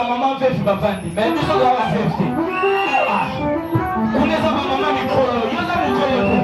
ma maman fait ma famille, mais nous sommes à 50. Ah, on est à ma maman micro, il y a la micro.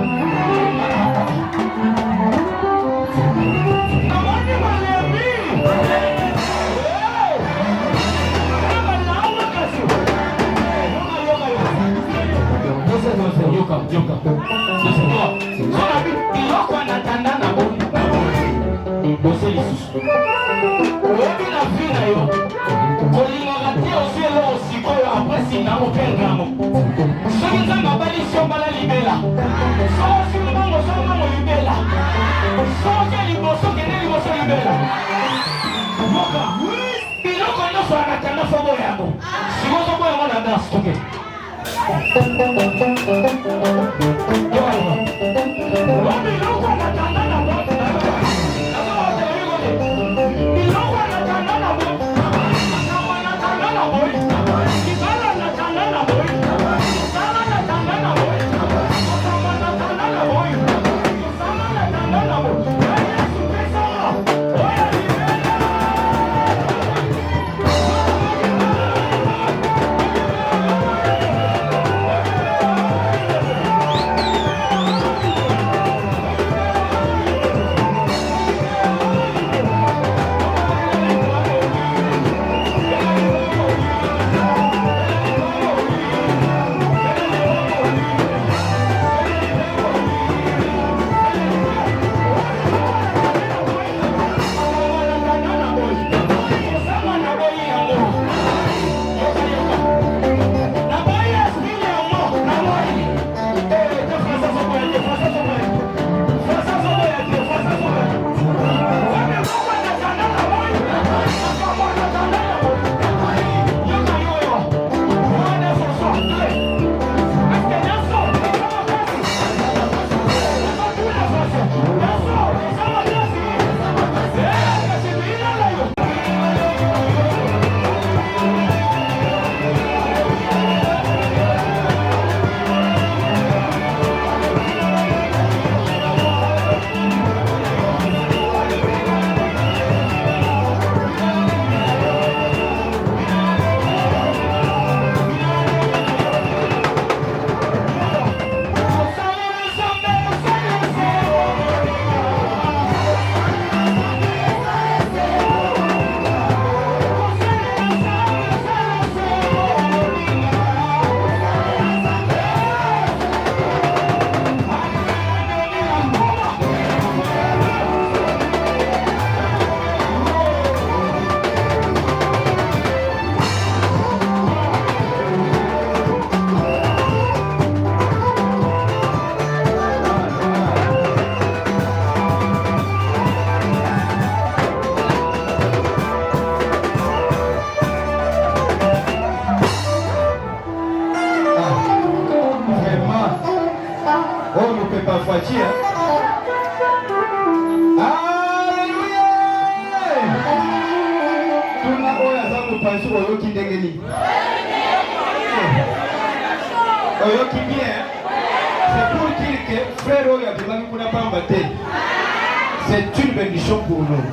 C'est une bénédiction pour nous.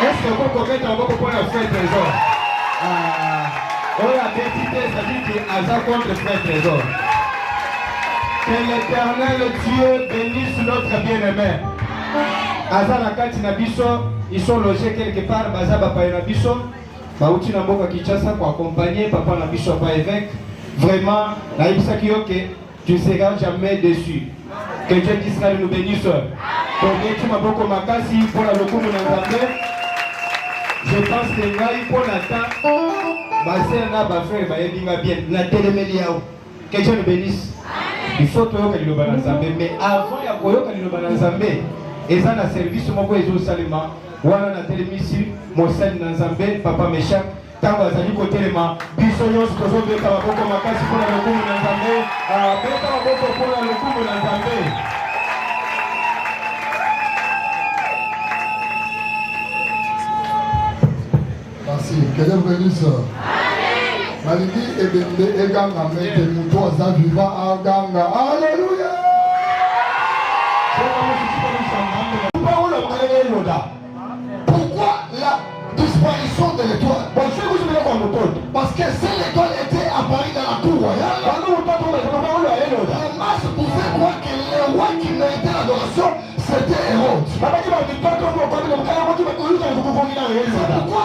Est-ce que vous connaissez encore pour le frère Trésor? On a décidé, c'est-à-dire qu'il a ça contre le frère Trésor. Que l'éternel Dieu bénisse notre bien-aimé. Azana kati na biso, ils sont logés quelque part, Bazaba Painabiso, Bauti Namboka Kinshasa pour accompagner Papa Nabiso par évêque. Vraiment, la Ibsakioke, tu ne seras jamais déçu. Que Dieu d'Israël nous bénisse. Je pense que Ngaï pour l'instant, que Dieu nous bénisse. Il faut que nous balance. Mais avant de nous balancer, et ça na service moko ezo salema wana na telemisi mosali na Nzambe papa Meshak tango azali kotelema biso nyonso tozobeta maboko makasi mpona lokumu na Nzambe beta maboko mpona lokumu na Nzambe. Merci, que Dieu vous bénisse. Maliki ebende eganga mete muto aza vivant aganga. Alléluia. Pourquoi la disparition de l'étoile? Bon, je vais vous dire qu'on me Parce que si l'étoile était apparue dans la cour royale, le masse pouvait croire que le roi qui méritait l'adoration, c'était Hérode. C'est pourquoi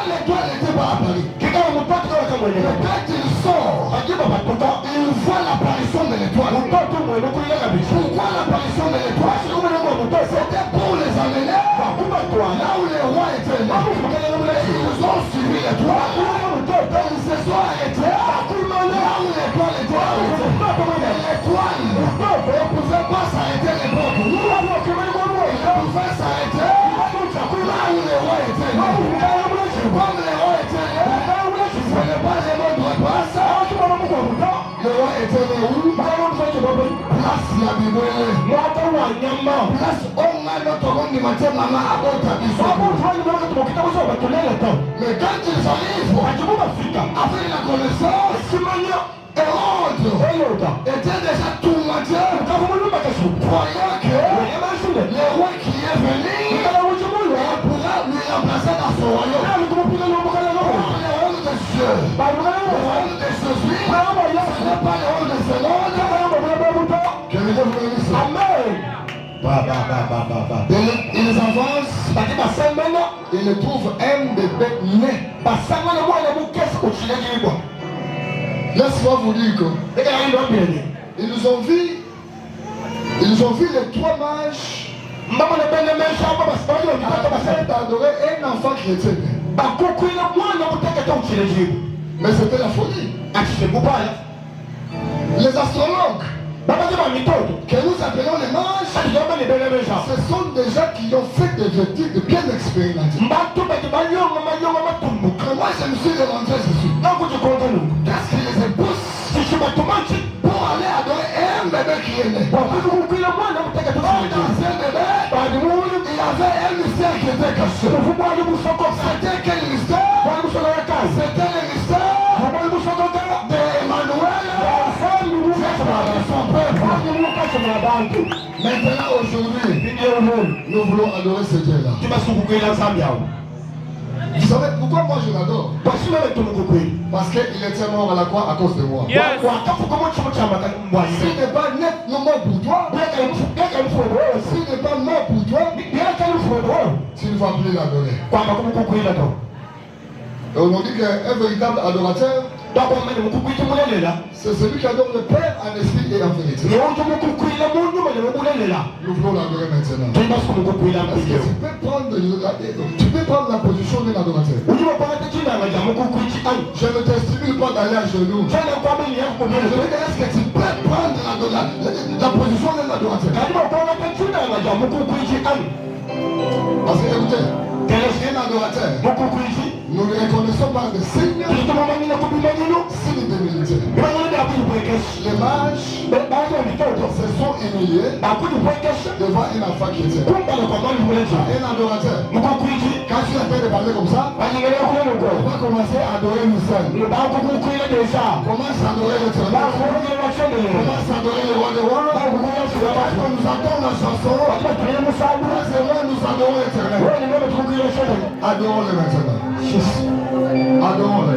l'étoile n'était pas apparue. Et quand il sort, il voit l'apparition de l'étoile. Pourquoi l'apparition de l'étoile? C'était pour les amener là où les rois étaient. Ils ont suivi l'étoile. Ils se sont arrêtés là où l'étoile était arrêtée. L'étoile ne pouvait pas s'arrêter l'époque. Il ne pouvait s'arrêter là où les rois étaient. Comme les rois étaient là, ce n'est pas les mots de repasse. Le roi était né où? Place la Bible. Place on a notre monde du matin, maman, à votre abisso. Mais quand ils arrivent, avec la connaissance, Hérode était déjà tourmenté, croyant que le roi qui est venu pourra lui remplacer dans son royaume. Le royaume des cieux, le royaume des Jésus, ce n'est pas le royaume des Hérode. Que le Dieu vous bénisse. Amen. Ils avancent, ils trouvent un bébé né. Laisse-moi vous dire que ils ont vu les trois mages d'adorer un enfant chrétien. Mais c'était la folie. Les astrologues que nous appelons les mages, ce sont des gens qui ont fait des études bien expérimentées. Moi je me suis demandé ceci. Qu'est-ce qui les pousse pour aller adorer un bébé qui est né? Dans un bébé, il y avait un mystère qui était caché. C'était quel mystère? C'était le mystère d'Emmanuel. Maintenant, aujourd'hui, nous voulons adorer ce Dieu-là. Vous savez pourquoi moi je l'adore? Parce qu'il était mort à la croix à cause de moi. Yes. S'il n'est pas net non mort pour toi, s'il n'est pas mort pour toi, tu ne vas plus l'adorer. Et on dit qu'un véritable adorateur, c'est celui qui adore le Père en esprit et en vérité. Nous voulons l'adorer maintenant. Est-ce que tu peux prendre la position d'un adorateur? Je ne t'estimule pas d'aller à genoux. Je veux dire, est-ce que tu peux prendre la position d'un adorateur? Parce que écoutez, un adorateur, nous le reconnaissons par des signes, signes de militaire. Les mages se sont humiliés devant un enfant chrétien. Un adorateur, quand tu es en train de parler comme ça, on va commencer à adorer nous seuls. Commence à adorer l'éternel. Commence à adorer le roi des rois. Nous entendons la chanson. Nous adorons l'éternel. Adorons-le maintenant. Adorons-le.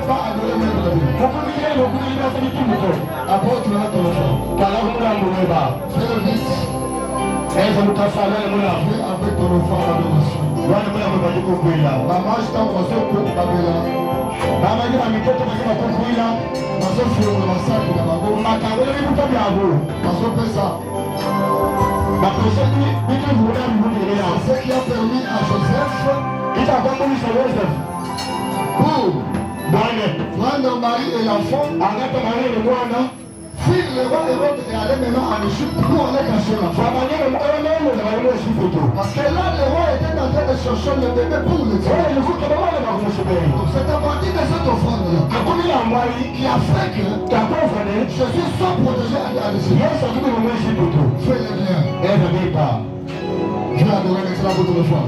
pas adorer même la vie. Apporte le téléphone. Fais le vite. Fais avec ton enfant l'adoration. Maman, je t'embrasse pour ta belle. Maman, je suis au massacre de ma boue. Maman, fais ça. C'est ce qui a permis à Joseph pour prendre Marie et l'enfant, fuir le roi Hérode et aller maintenant en Égypte pour aller cacher l'enfant. Parce que là, le roi était en train de chercher le bébé pour le tuer. Donc c'est à partir de cette offrande-là qui a fait que Jésus soit protégé à l'Égypte. Fais-le bien. Je vais adorer maintenant votre foi.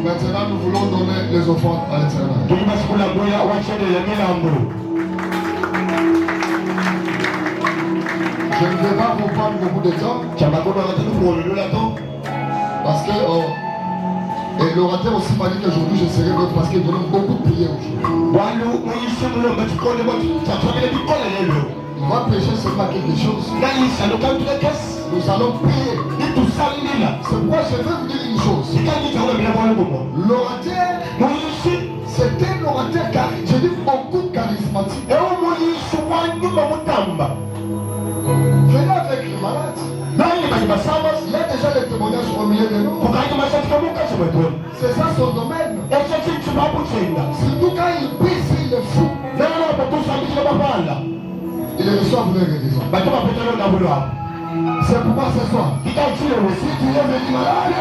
Maintenant, nous voulons donner les offrandes à l'Éternel. Je ne vais pas vous prendre beaucoup de temps parce que et l'orateur aussi m'a dit qu'aujourd'hui je serai neutre parce qu'il donne beaucoup de prières aujourd'hui. Il va prêcher seulement quelque chose. Nous allons prier. C'est pourquoi je veux vous dire une chose. L'orateur, c'était un orateur je dis beaucoup charismatique. Venez avec les malades. Il y a déjà les témoignages au milieu de nous. C'est ça son domaine. Surtout quand il prie, il est fou. Il reçoit vous les guérisons. C'est pourquoi ce soir, si tu es venu malade,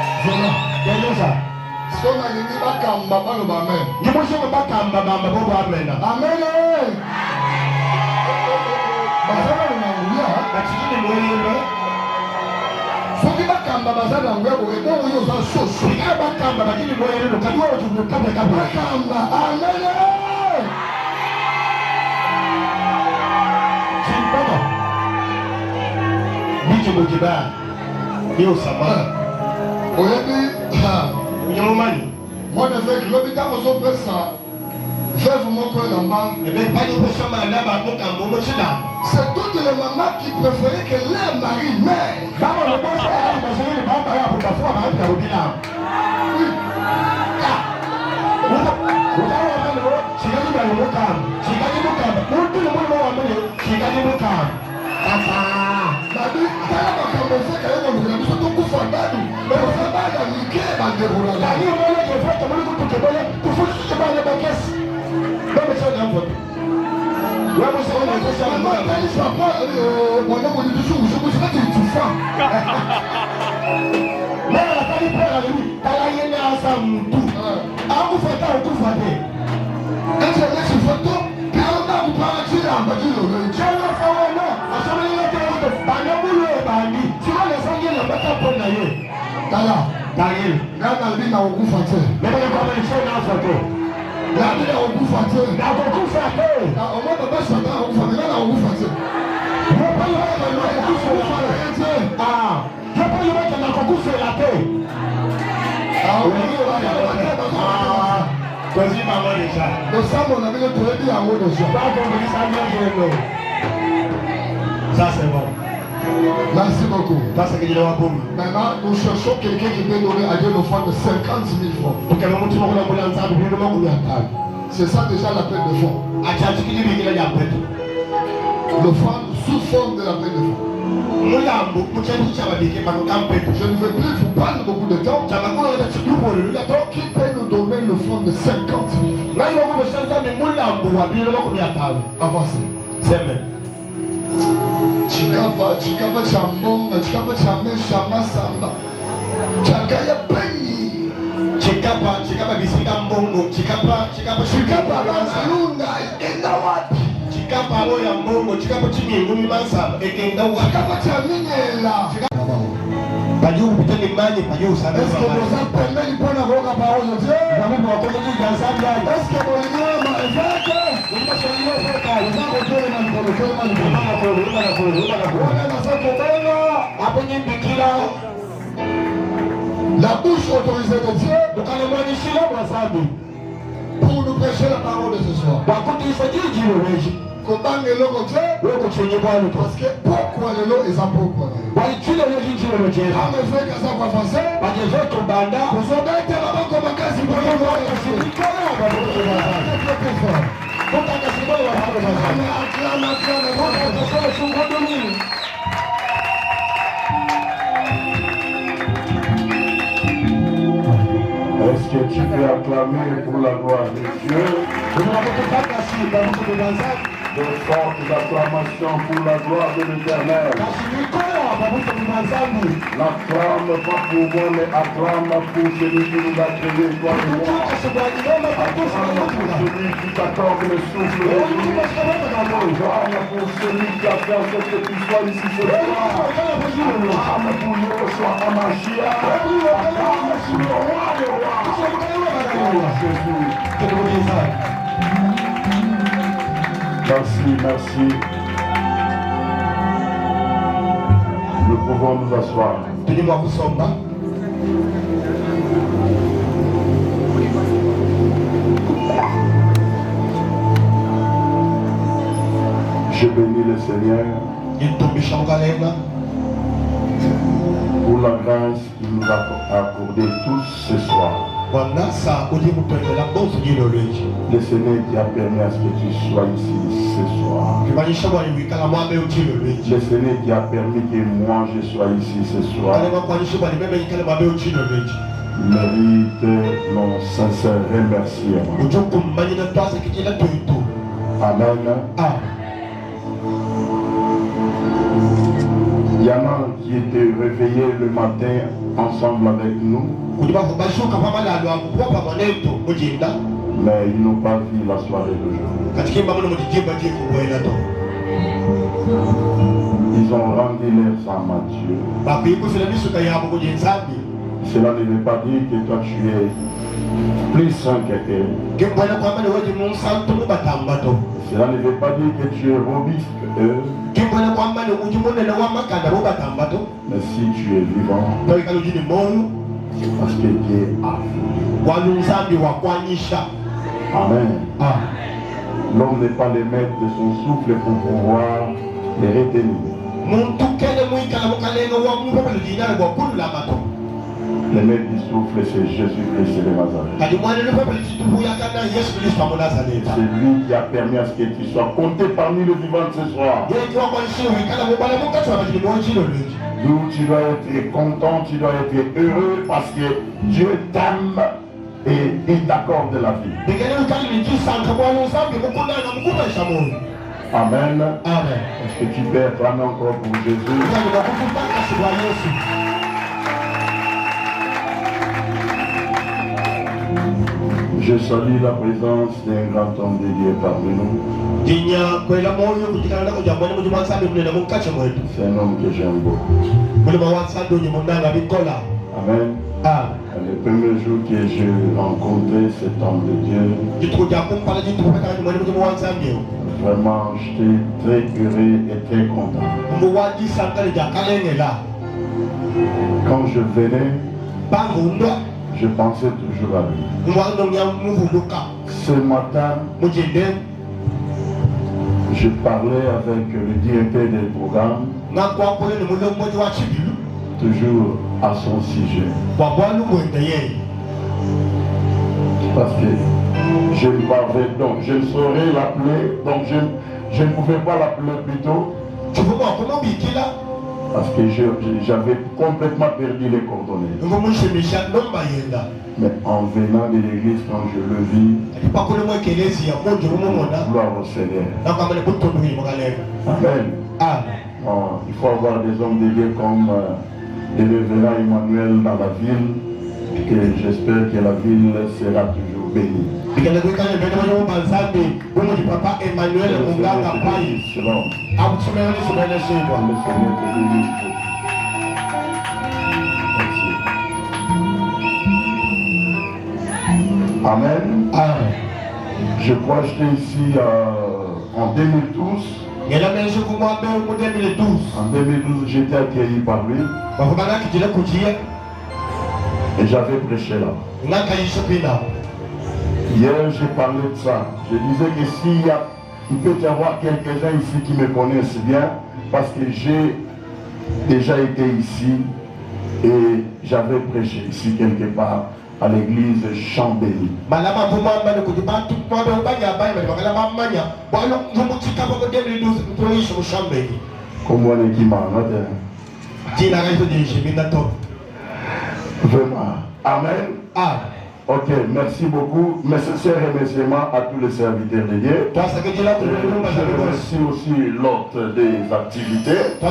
Amen. Si on a dit bakamba baloba amen. Amen. Bazana lunangulia. Soki bakamba bazana ngwe ko ebo yo za soso. Ika bakamba bakini moyele no kadwa otu kabla bakamba. Amen. Chimpama. Bicho bokiba. Yo sama. Oyebi moi, avec l'hôpital, on s'offre ça. Fais vous montrer l'enfant. C'est toutes les mamans qui préféraient que leur mari meure. Ça c'est bon. Merci beaucoup. Maintenant, nous cherchons quelqu'un qui peut donner à Dieu l'offrande de 50 000 francs. C'est ça déjà l'appel de fonds. L'offrande sous forme de l'appel de fonds. Je ne veux plus vous prendre beaucoup de temps. Qui peut nous donner l'offrande de 50 000 francs? Avancez. Chikapa chambonga, chikapa chamesha masamba, chakaya penyi, chikapa bisika mbongo, chikapa bazalunga ekenda wapi? Chikapa loya mbongo, chikapa chimingumi masamba ekenda wapi? Chikapa chaminyela. Est-ce que vous êtes permis pour la voix à parole de Dieu? Est-ce que vous la bouche autorisée de Dieu pour nous prêcher la parole de ce soir. Parce que pourquoi le lot est à pourquoi? Est-ce que tu peux acclamer pour la gloire de Dieu? De fortes acclamations pour la gloire de l'Éternel. L'acclame pas pour moi, mais acclame pour celui qui nous a créés, toi et moi. Acclame pour celui qui t'accorde le souffle de vie. Acclame pour celui qui a fait en sorte que tu sois ici ce soir. Acclame pour Yoshua Hamashia. Acclame pour le roi des rois. Jésus. Merci, merci. Nous pouvons nous asseoir. Je bénis le Seigneur pour la grâce qu'il nous a accordée tous ce soir. Le Seigneur qui a permis à ce que tu sois ici ce soir. Le Seigneur qui a permis que moi je sois ici ce soir. Mérite mon sincère remerciement. Amen. Il y en a qui étaient réveillés le matin ensemble avec nous. Mais ils n'ont pas vu la soirée d'aujourd'hui. Ils ont rendu leur âme à Dieu. Cela ne veut pas dire que toi tu es plus saint qu'eux. Cela ne veut pas dire que tu es robuste qu'eux. Mais si tu es vivant, c'est parce que Dieu a fait. Amen. L'homme n'est pas le maître de son souffle pour pouvoir les retenir. Le maître du souffle, c'est Jésus-Christ de Nazareth. C'est lui qui a permis à ce que tu sois compté parmi les vivants ce soir. D'où tu dois être content, tu dois être heureux parce que Dieu t'aime et il t'accorde la vie. Amen. Amen. Est-ce que tu peux acclamer encore pour Jésus? Je salue la présence d'un grand homme de Dieu parmi nous. C'est un homme que j'aime beaucoup. Amen. Le premier jour que j'ai rencontré cet homme de Dieu, vraiment j'étais très heureux et très content. Quand je venais, je pensais toujours à lui. Ce matin, je parlais avec le directeur des programmes, toujours à son sujet. Parce que je ne parlais donc, je ne saurais l'appeler, donc je ne pouvais pas l'appeler plus tôt. Parce que j'avais complètement perdu les coordonnées. Mais en venant de l'église, quand je le vis, gloire au Seigneur. Amen. Bon, il faut avoir des hommes de Dieu comme le révérend Emmanuel dans la ville, et j'espère que la ville sera toujours bénie. Amen. Je crois que j'étais ici en 2012. En 2012, j'étais accueilli par lui. Et j'avais prêché là. Hier, j'ai parlé de ça. Je disais que il peut y avoir quelques-uns ici qui me connaissent bien, parce que j'ai déjà été ici et j'avais prêché ici quelque part à l'église Chambéry. Comme on est qui m'a vraiment. Amen. Ok, merci beaucoup. Mes sincères remerciements à tous les serviteurs de Dieu. Je remercie aussi l'hôte des activités. Je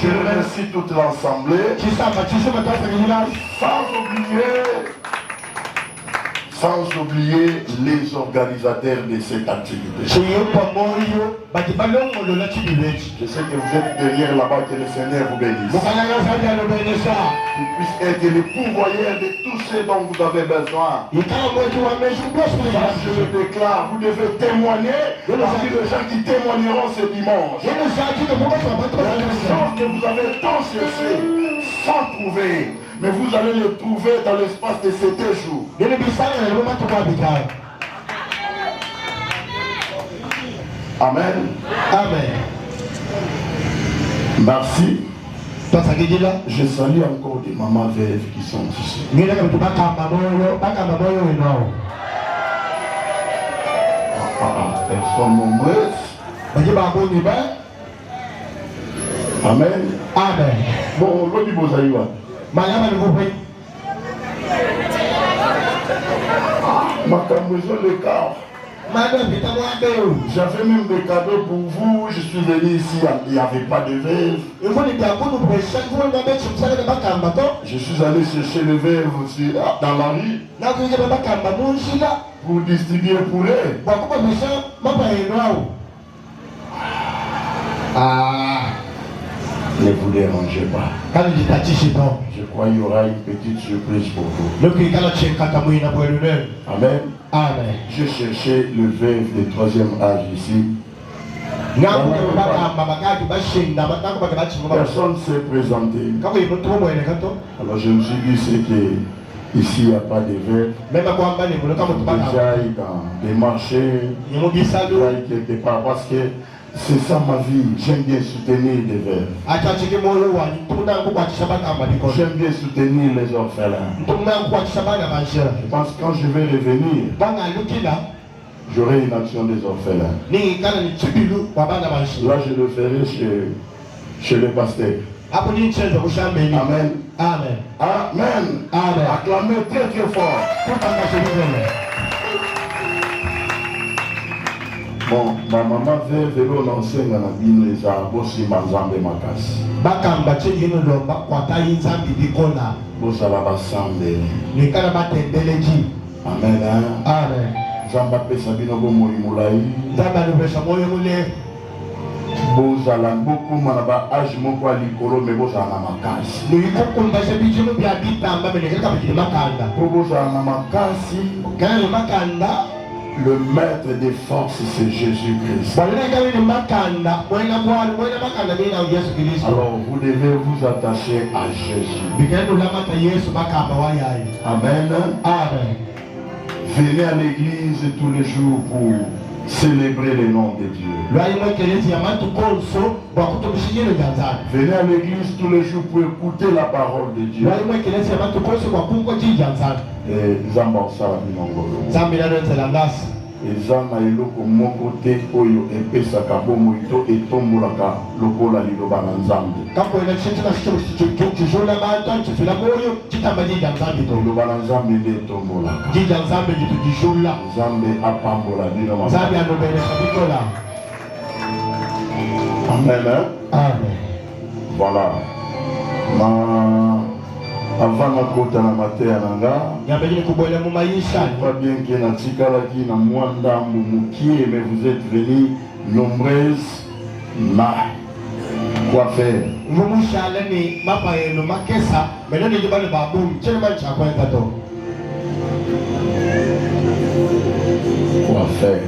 remercie toute l'assemblée. Sans oublier les organisateurs de cette activité. Je sais que vous êtes derrière là-bas, que le Seigneur vous bénisse. Qu'il puisse être le pourvoyeur de tout ce dont vous avez besoin. Je le déclare, vous devez témoigner, parce que les gens qui témoigneront ce dimanche. Il y a des choses que vous avez tant cherché, sans trouver. Mais vous allez le trouver dans l'espace de 7 jours. Amen. Merci. Je salue encore des mamans veuves qui sont ici. Elles sont nombreuses. Amen. Bon, l'autre Bozaïwa. J'avais même des cadeaux pour vous. Je suis venu ici, il n'y avait pas de verre. Je suis allé chercher le verre aussi dans la rue pour distribuer pour eux. Ne vous dérangez pas. Je crois qu'il y aura une petite surprise pour vous. Amen. J'ai cherché le veuve de 3e âge ici. Personne ne s'est présenté. Alors je me suis dit, c'est que ici il n'y a pas de veuve. Déjà dans des marchés, quelque part, parce que c'est ça ma vie. J'aime bien soutenir les veuves. J'aime bien soutenir les orphelins. Je pense que quand je vais revenir, j'aurai une action des orphelins. Là, je le ferai chez le pasteur. Amen. Amen. Acclamez très très fort. Bon, ma maman veuve elo na osenga na bino eza bosimba nzambe makasi. Bakamba chegino lomba kwa tayi nzambi bikola. Bozala basambeli. Nikala batembeleji. Amen. Amen. Nzambe apesa bino bomoi molai. Nzambe alobesha moyo mule. Bozala bokuma na ba age moko ya likolo me bozala na makasi. Nikukumba sebijimo bya bitamba melekeka bikini makanda. Po bozala na makasi. Kana makanda. Le maître des forces, c'est Jésus-Christ. Alors, vous devez vous attacher à Jésus. Amen. Amen. Venez à l'église tous les jours pour célébrer le nom de Dieu. Venez à l'église tous les jours pour écouter la parole de Dieu. Et ezana eloko moko te oyo epesaka bomoi to etombolaka lokola liloba na Nzambe. Liloba na Nzambe nde etombolaka. Nzambe apambola bino makasi. Amen. Amen. Voilà. Avant na kota na mateya nanga, pas bien que na tikalaki na mwandambu mukie, mais vous êtes venus nombreuses na quoi faire. Quoi faire?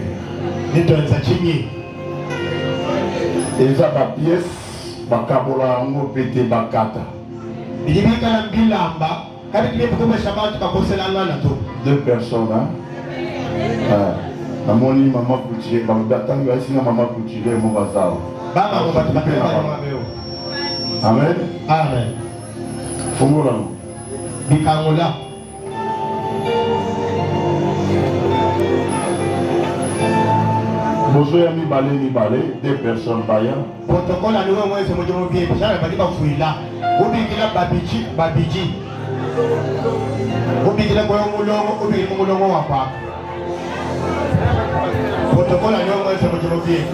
Eza ba pièce bakabola yango pete bakata. Deux personnes, hein? Namoni maman Couture, batangi ici na maman Couture mon bazar. Amen. Amen. Fongola. Bikangola. Bozo ya mibale, deux personnes baya. Protocole à nous, moi, c'est mon bien. Ça, elle va dire que fouille là. Vous bigila babiji. Vous bigila kwa mulongo wapa. Protocole à nous, moi, c'est mon bien.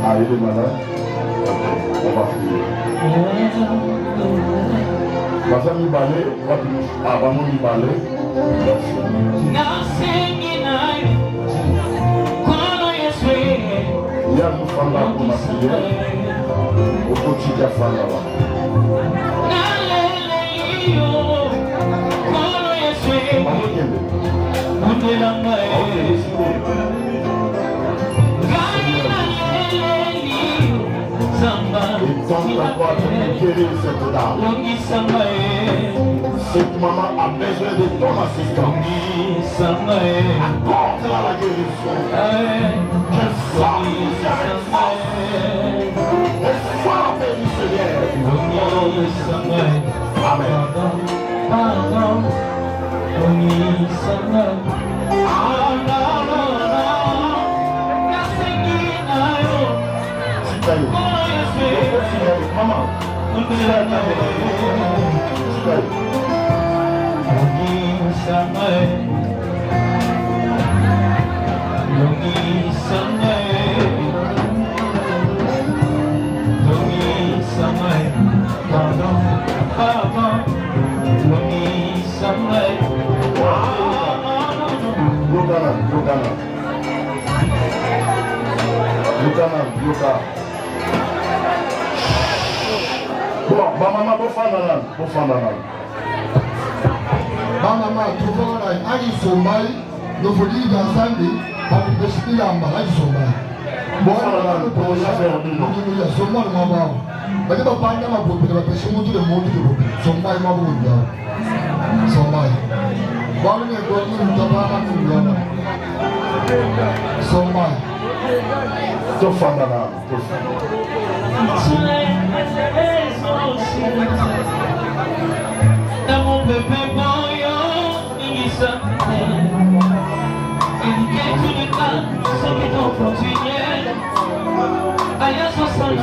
Ah, il est malade. On va prier. Vas-y, mi balai. Ah, vamos mi balai. Il y a une femme là pour ma prière. Au quotidien, femme là-bas. Et tente d'avoir de guérir cette dame. Cette maman a besoin de ton assistance. Accorde-la la guérison. Qu'elle soit elle soit bénie, Seigneur. Amen. Maman, Bon, maman, Mama, tunaona hadi Somali ndio fuliza Sunday hakupesikia mbali Somali. Bwana tunaona Somali mabao. Bali bapanga mabope bapesha mtu le monde de Somali mabao. Somali. Bwana ni kwa nini mtabana kuona? Somali. Tofanda na. Dans mon bébé moyo, il s'en il vient tout le temps, sans qu'il t'en continue. Aïe, ça sent le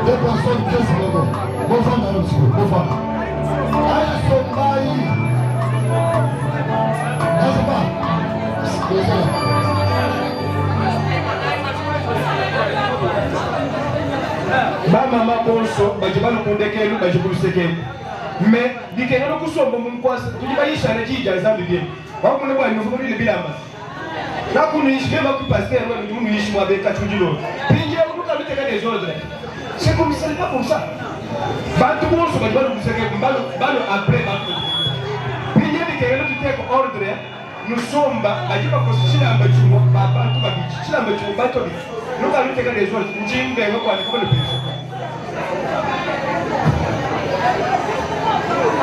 Deux personnes, 15 secondes. Bon femme dans le petit peu. Bon femme. Aïe, somebody. Non, c'est pas. Ma maman bonso, je vais le condamner, je vais le séquer. Mais, dit que nous sommes bon quoi, tu dis pas y changer qui j'ai ça bien. On ne voit nous faut le bilan. Là pour nous je vais pas passer, nous nous nous avec 4 jours. Puis il y a beaucoup de des ordres. C'est comme ça, pas comme ça. Bah tout le monde se va nous séquer, bah après bah. Puis il y a des que nous tout ordre. Nous sommes bah je vais pas considérer un petit mot, papa tout va bien. Si la petit mot tout bien. Nous allons faire des ordres, nous disons que nous allons faire le plus.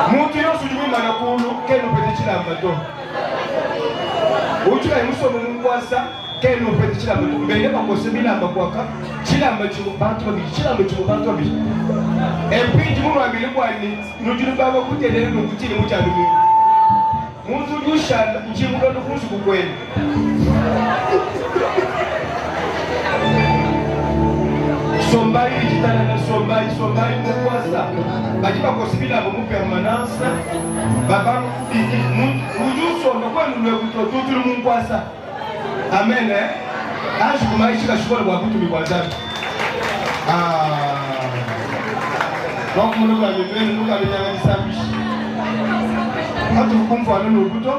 Muntu yose uri w'Imana kunu kenu pete kirambato uti kai musomo munkwasa kenu pete kirambato mbere bakose bilamba kwaka kiramba kimu bantu babiri kiramba kimu bantu babiri empinji mu babiri kwani nujuru baba kutelere nukutini mucyane muntu dushana njimuga nukuzi kukwenda Somebody jitana na somebody mukwasa bajiba kosibila mu permanence baba mujuso ndokwa nule kutotutulu mukwasa amen aje kumaisha shukuru kwa kutu mikwaza donc munu kwa mibeni nuka binyanga disambishi hatu kumfa nunu kuto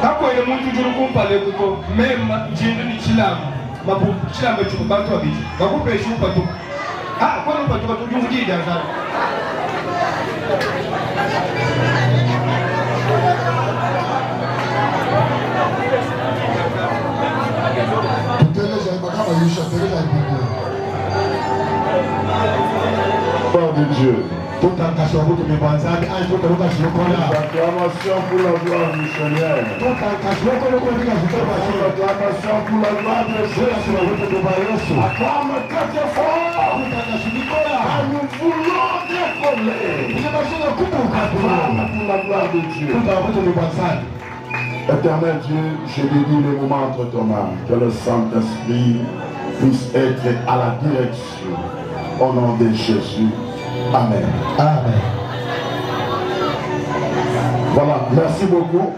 takwele muntu juru kumpa le kuto mema jindu ni chilamu mabu chilamba chuko bantu abiti bakupe shupa tu kwa nini patu tujungida sana Père de Dieu. Toute acclamation pour mes banzades, un jour que nous cachons qu'on a. Acclamation pour la gloire du Seigneur. Toute acclamation que nous cachons qu'on a. Acclamation pour la gloire de Jésus. Acclame très fort. Nous voulons décoller. Acclame pour la gloire de Dieu. Éternel Dieu, je dédie le moment entre ton mains. Que le Saint-Esprit puisse être à la direction. Au nom de Jésus. Amen. Amen. Voilà, merci beaucoup.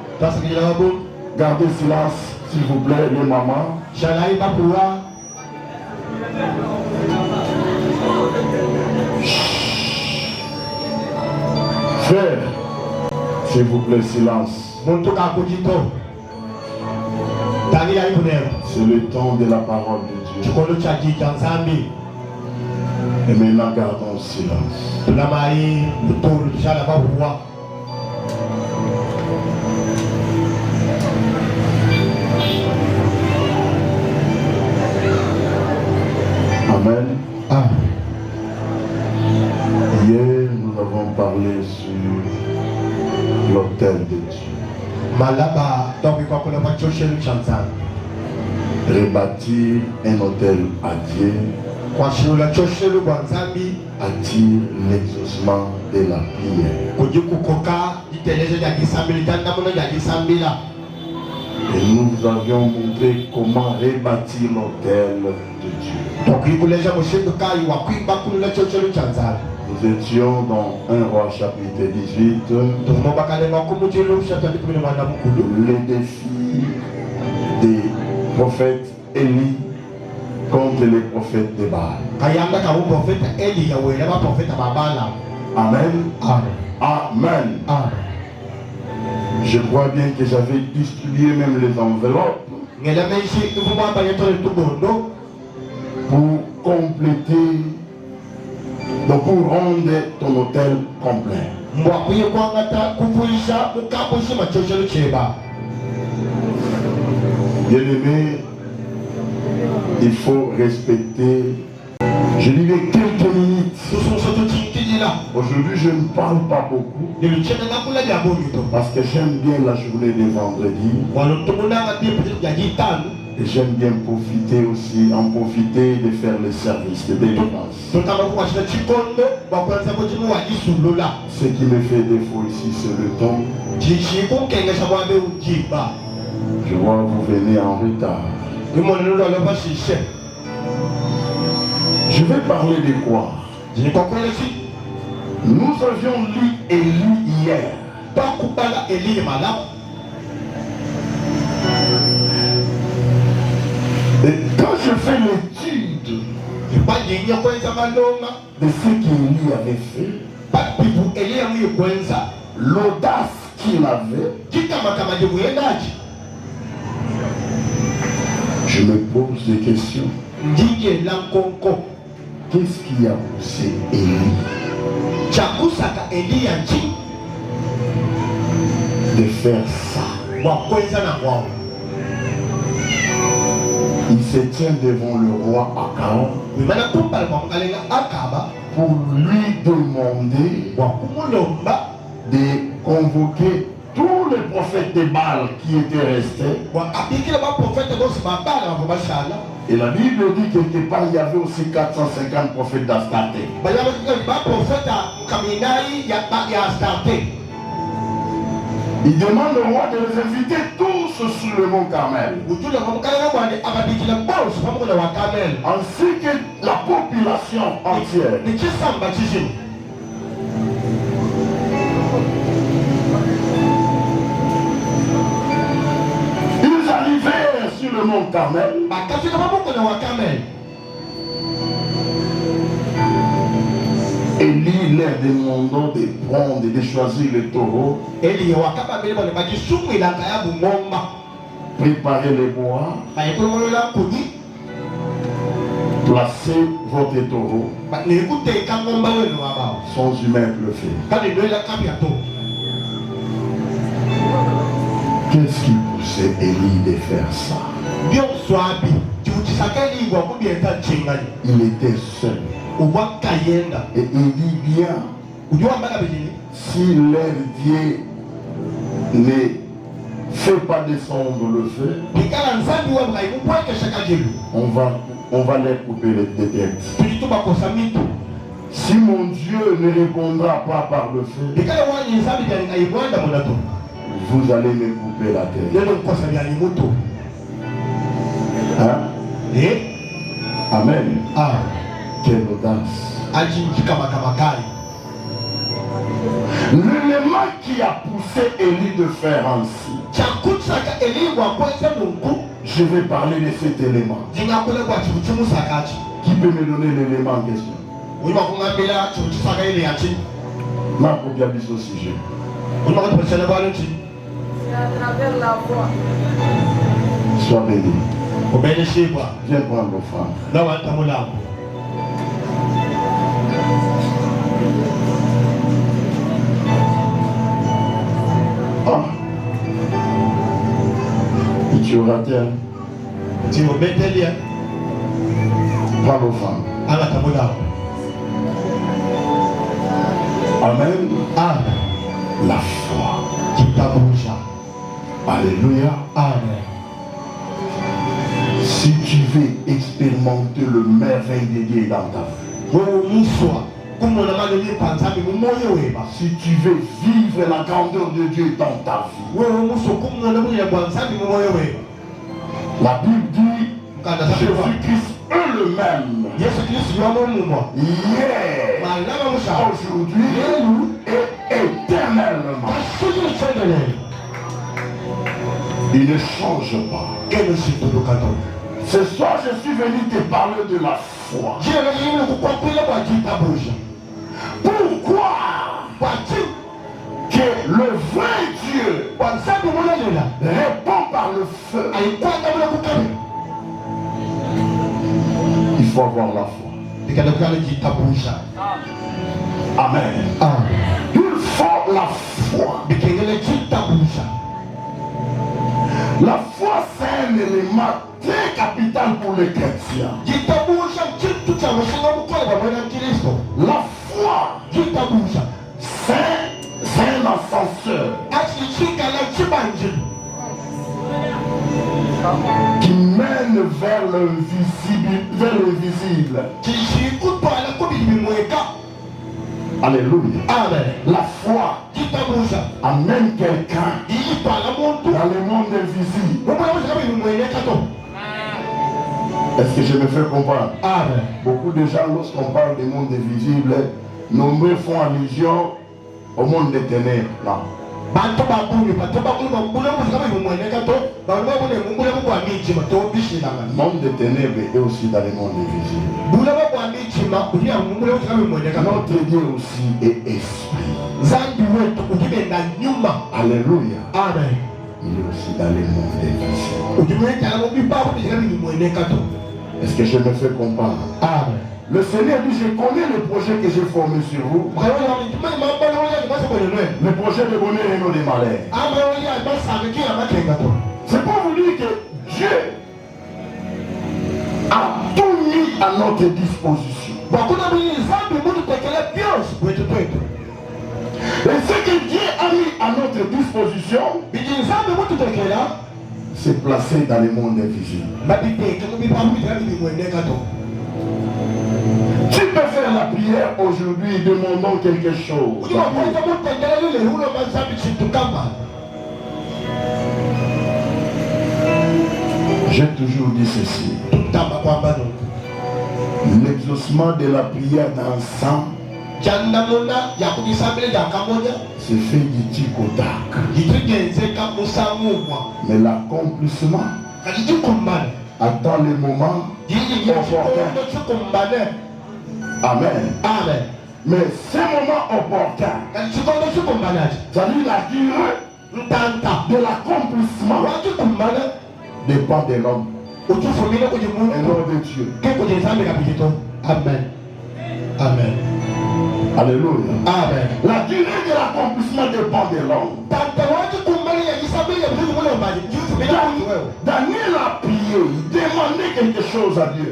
Gardez silence, s'il vous plaît, les mamans. Frère, s'il vous plaît, silence. C'est le temps de la parole de Dieu. Et maintenant, gardons silence. Amen. Hier, nous avons parlé sur l'autel de Dieu. Rebâtir un autel à Dieu attire l'exaucement de la prière. Et nous avions montré comment rebâtir l'autel de Dieu. Nous étions dans 1 Roi chapitre 18. Le défi des prophètes Élie contre les prophètes de Baal. Amen. Amen. Je crois bien que j'avais distribué même les enveloppes pour compléter, donc pour rendre ton hôtel complet. Bien-aimés, il faut respecter. Je dirais quelques minutes. Aujourd'hui, je ne parle pas beaucoup. Parce que j'aime bien la journée de vendredi. Et j'aime bien profiter aussi, en profiter de faire le service de délivrance. Ce qui me fait défaut ici, c'est le temps. Je vois que vous venez en retard. Je vais parler de quoi? Nous avions lu Élie hier. Et quand je fais l'étude de ce qu'Élie avait fait, l'audace qu'il avait, je me pose des questions. Qu'est-ce qui a poussé Élie de faire ça? Il se tient devant le roi Akab pour lui demander de convoquer tous les prophètes de Baal qui étaient restés. Et la Bible dit quelque part il y avait aussi 450 prophètes d'Astarté. Il demande au roi de les inviter tous sur le mont Carmel. Ainsi que la population entière. Ils arrivèrent sur le mont Carmel. Élie leur demandant de prendre et de choisir le taureau. Préparez les bois. Placez votre taureau. Sans humain le fait. Qu'est-ce qui poussait Élie de faire ça? Il était seul. Et il dit bien, si leur Dieu ne fait pas descendre le feu, on va leur couper les têtes. Si mon Dieu ne répondra pas par le feu, vous allez me couper la tête. Hein? Amen. Ah. Quelle audace. L'élément qui a poussé Élie de faire ainsi. Je vais parler de cet élément. Qui peut me donner l'élément en question? Ma propre au sujet. Sois béni. Viens prendre l'offrande. Ah. Tu auras terre. Prends l'offrande. Amen. Ah. La foi. Alléluia. Amen. Si tu veux expérimenter le merveille de Dieu dans ta vie, si tu veux vivre la grandeur de Dieu dans ta vie, la Bible dit Jésus-Christ est le même. Hier, aujourd'hui et éternellement. Il ne change pas. Ce soir, je suis venu te parler de la foi. Pourquoi que le vrai Dieu répond par le feu? Il faut avoir la foi. Amen. Il faut la foi. La foi, c'est un élément très capital pour les chrétiens. La foi, c'est un ascenseur qui mène vers le visible. Alléluia. La foi amène quelqu'un dans le monde invisible. Est-ce que je me fais comprendre? Beaucoup de gens, lorsqu'on parle du monde invisible, nombreux font allusion au monde des ténèbres. Non. Le monde des ténèbres est aussi dans le monde invisible. Notre Dieu aussi est esprit. Alléluia. Il est aussi dans le monde invisible. Est-ce que je me fais comprendre? Le Seigneur dit, je connais le projet que j'ai formé sur vous. Le projet de bonheur et non de malheur. C'est pour vous dire que Dieu a tout mis à notre disposition. Et ce que Dieu a mis à notre disposition, c'est placé dans le monde invisible. Tu peux faire la prière aujourd'hui demandant quelque chose. J'ai toujours dit ceci. L'exaucement de la prière d'un sang se fait du tic au tac. Mais l'accomplissement attend le moment opportun. Amen. Mais ce moment opportun, c'est-à-dire la durée de l'accomplissement, dépend de l'homme et non de Dieu. Amen. Alléluia. La durée de l'accomplissement dépend de l'homme. Daniel a prié, demandé quelque chose à Dieu.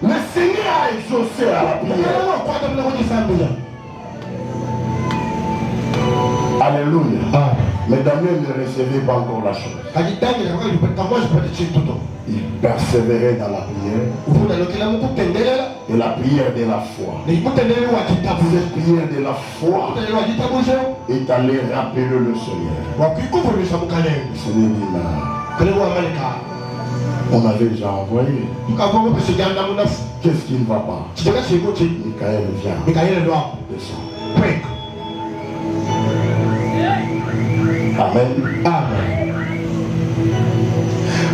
Le Seigneur a exaucé à la prière. Alléluia. Mais Daniel ne recevait pas encore la chose. Il persévérait dans la prière. Et la prière de la foi. Cette prière de la foi est allée rappeler le Seigneur. Le Seigneur dit, on avait déjà envoyé. Qu'est-ce qui ne va pas? Michael vient. Descend. Amen.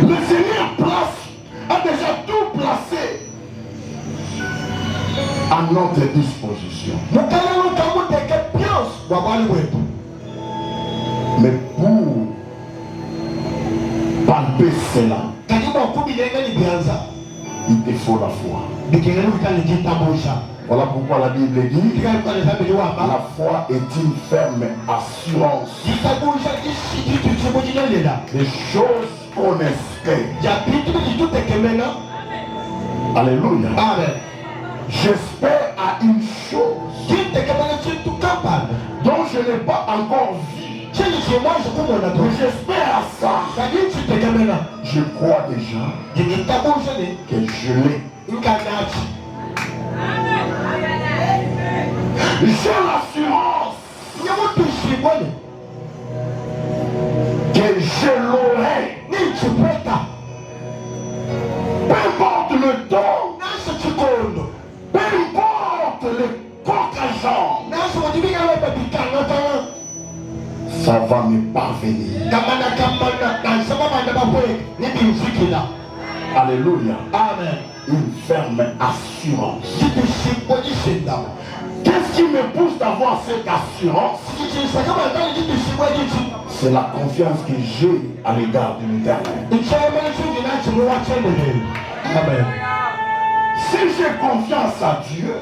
Le Seigneur a déjà tout placé à notre disposition. Mais pour palper cela, il te faut la foi. Voilà pourquoi la Bible dit, la foi est une ferme assurance des choses qu'on espère. Alléluia. J'espère à une chose dont je n'ai pas encore vu. Mais j'espère à ça. Je crois déjà que je l'ai. J'ai l'assurance que je l'aurai. Peu importe le temps, peu importe le contingent, ça va me parvenir. Alléluia. Une ferme assurance. Qu'est-ce qui me pousse d'avoir cette assurance? C'est la confiance que j'ai à l'égard de l'Éternel. Amen. Si j'ai confiance à Dieu,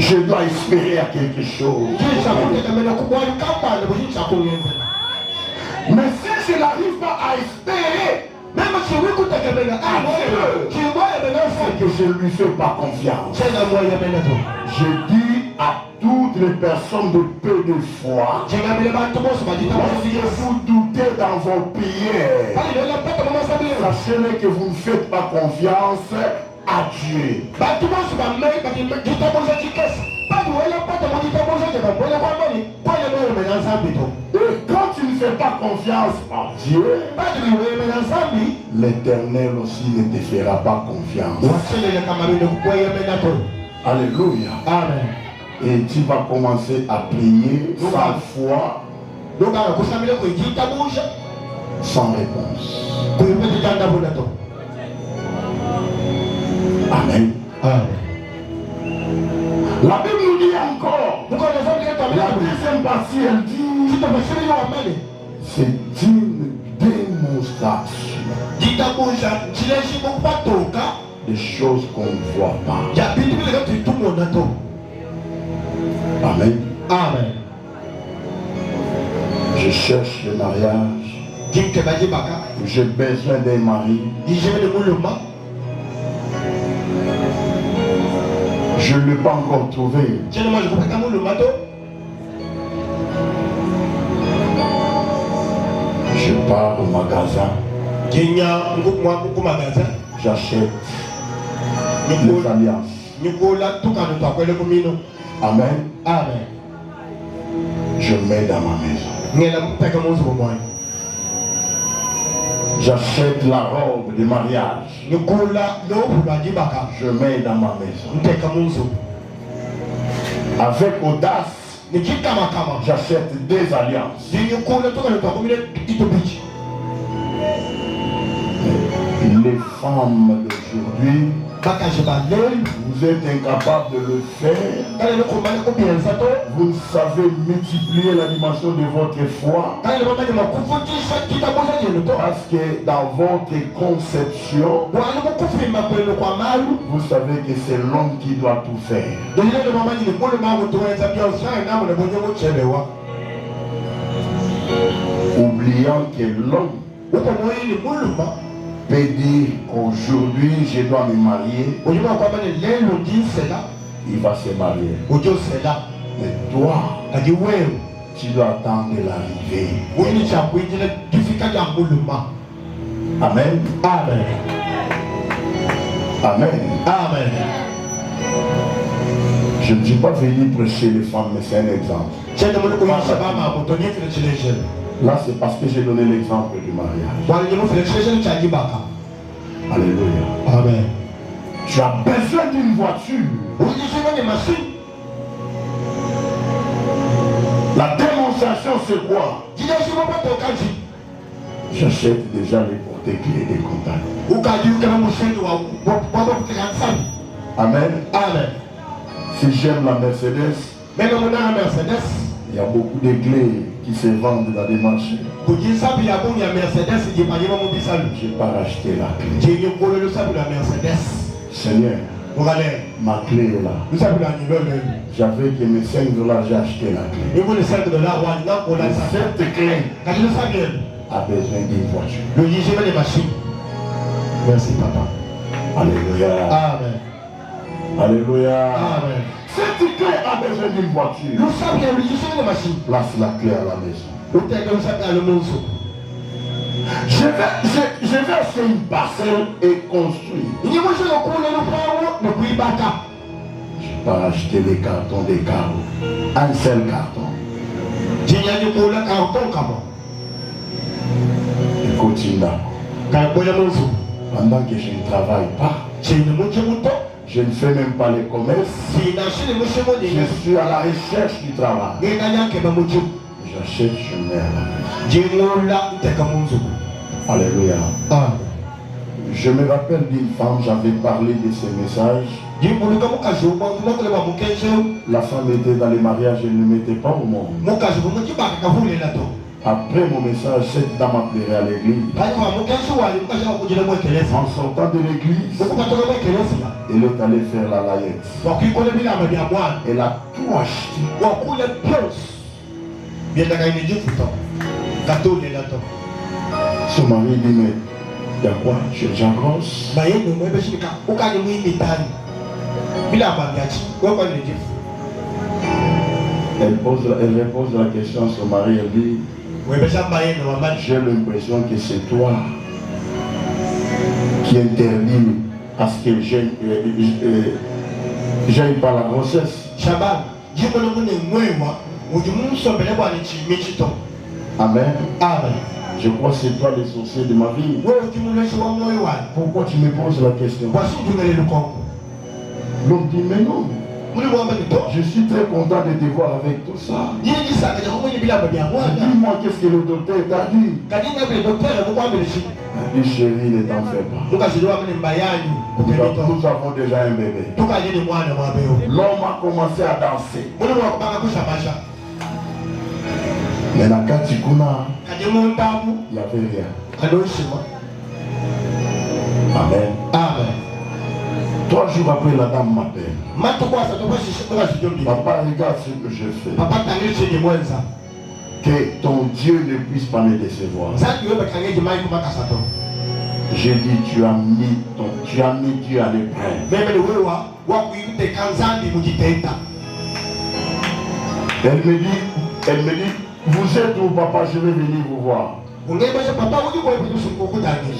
Je dois espérer à quelque chose. Mais si je n'arrive pas à espérer, même si c'est que je ne lui fais pas confiance. Je dis à toutes les personnes de peu de foi, lorsque vous doutez dans vos prières, sachez que vous ne faites pas confiance à Dieu. Et quand tu ne fais pas confiance à Dieu, l'Éternel aussi ne te fera pas confiance. Alléluia. Amen. Et tu vas commencer à prier sans foi, sans réponse. Amen. Amen. La Bible nous dit encore, la deuxième partie, elle dit, c'est une démonstration des choses qu'on ne voit pas. Amen. Amen. Je cherche le mariage. J'ai besoin d'un mari. Je ne l'ai pas encore trouvé. Je pars au magasin. J'achète les alliances. Amen. Amen. Je mets dans ma maison. J'achète la robe de mariage. Je mets dans ma maison. Avec audace, j'achète des alliances. Les femmes d'aujourd'hui, vous êtes incapables de le faire. Vous ne savez multiplier la dimension de votre foi. Parce que dans votre conception, vous savez que c'est l'homme qui doit tout faire. Oubliant que l'homme peut dire qu'aujourd'hui je dois me marier, il va se marier. Mais toi, tu dois attendre l'arrivée. Amen. Amen. Amen. Amen. Je ne dis pas venir prêcher les femmes, mais c'est un exemple. Là, c'est parce que j'ai donné l'exemple du mariage. Alléluia. Amen. Tu as besoin d'une voiture. La démonstration, c'est quoi? J'achète déjà les porte-clés des contacts. Amen. Amen. Si j'aime la Mercedes, il y a beaucoup de clés qui se vendent dans les marchés. Je n'ai pas racheté la clé. Seigneur, ma clé est là. J'avais que mes $5, j'ai acheté la clé. Cette clé a besoin d'une voiture. Merci, papa. Alléluia. Amen. Alléluia. Amen. Cette clé a besoin d'une voiture. Place la clé à la maison. Je vais acheter une parcelle et construire. Je vais pas acheter les cartons des carreaux. Un seul carton. Et continue. Pendant que je ne travaille pas, je ne fais même pas les commerces. Je suis à la recherche du travail. J'achète, je mets à la maison. Alléluia. Je me rappelle d'une femme, j'avais parlé de ce message. La femme était dans les mariages, elle ne mettait pas au monde. Après mon message, cette dame a pleuré à l'église. En sortant de l'église, elle est allée faire la layette. Elle a tout acheté. Son mari dit, mais il y a quoi? Je suis déjà grosse. Elle repose la question à son mari, elle dit, j'ai l'impression que c'est toi qui interdis à ce que j'aille par la grossesse. Amen. Je crois que c'est toi le sorcier de ma vie. Pourquoi tu me poses la question? L'homme dit, mais non. Je suis très content de te voir avec tout ça. Dis-moi qu'est-ce que le docteur t'a dit. Il dit, chérie, ne t'en fais pas. Nous avons déjà un bébé. L'homme a commencé à danser. Mais dans Katikuna, il n'y avait rien. Amen. Amen. 3 jours après, la dame m'appelle. Papa, regarde ce que je fais. Que ton Dieu ne puisse pas me décevoir. J'ai dit, tu as mis Dieu à l'épreuve. Elle me dit, vous êtes où, papa? Je vais venir vous voir.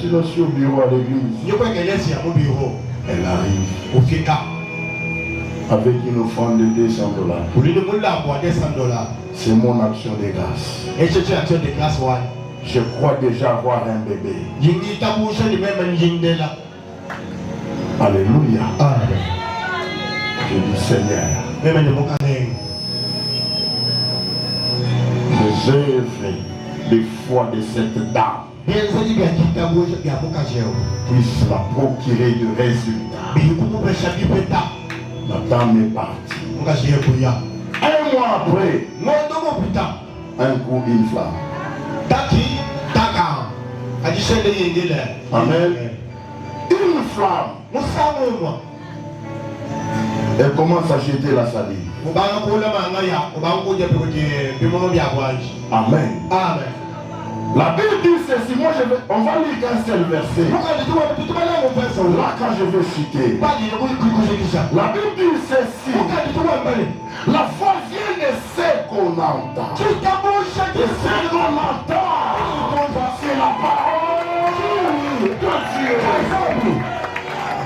Sinon, je suis au bureau à l'église. Elle arrive avec une offrande de $200. C'est mon action de grâce. Je crois déjà avoir un bébé. Alléluia. Je dis, Seigneur, les œuvres de foi de cette dame puisse la procurer de résultats. La dame est partie. 1 mois après, un coup, une flamme. Amen. Une flamme. Elle commence à jeter la salive. Amen. Amen. La Bible dit ceci, on va lire qu'un seul verset. Là, quand je vais citer, la Bible dit ceci. La foi vient de ce qu'on entend. Et ce qu'on entend, c'est la parole de Dieu.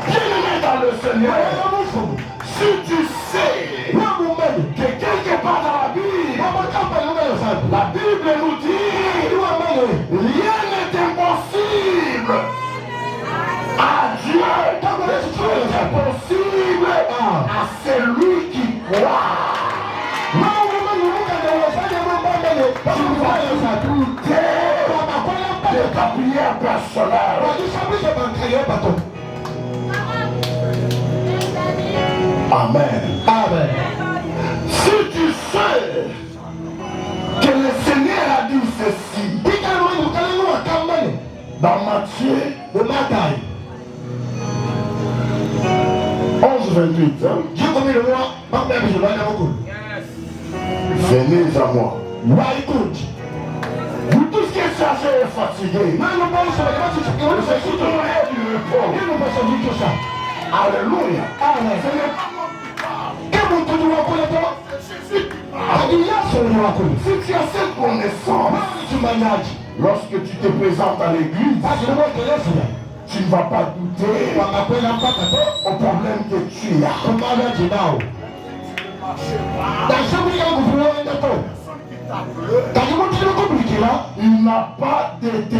Bien-aimé dans le Seigneur, si tu sais que quelque part dans la Bible, la Bible nous dit rien n'est impossible à Dieu. Tout est possible à celui qui croit. Tu vas ajouter de ta prière personnelle. Amen. Amen. Si tu sais que le Seigneur a dit ceci dans Matthieu 11:28, venez à moi. Vous tous qui êtes chargés et fatigués, je suis du repos. Alléluia. Si tu as cette connaissance, lorsque tu te présentes à l'église, tu ne vas pas douter au problème que tu as. Il n'a pas d'été.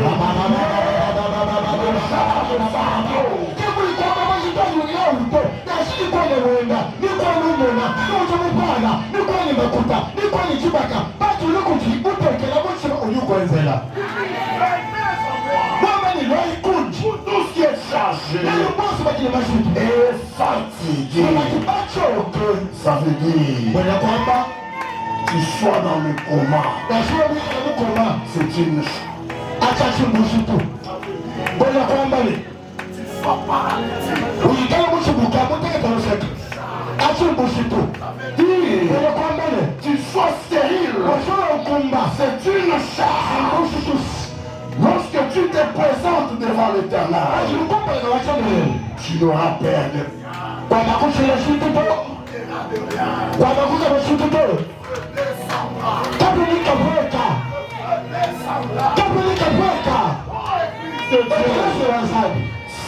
Pour tout ce qui est chargé et fatigué, ça veut dire tu sois dans le coma, c'est une tu sois stérile, c'est une charge. Lorsque tu te présentes devant l'Éternel, tu n'auras peur de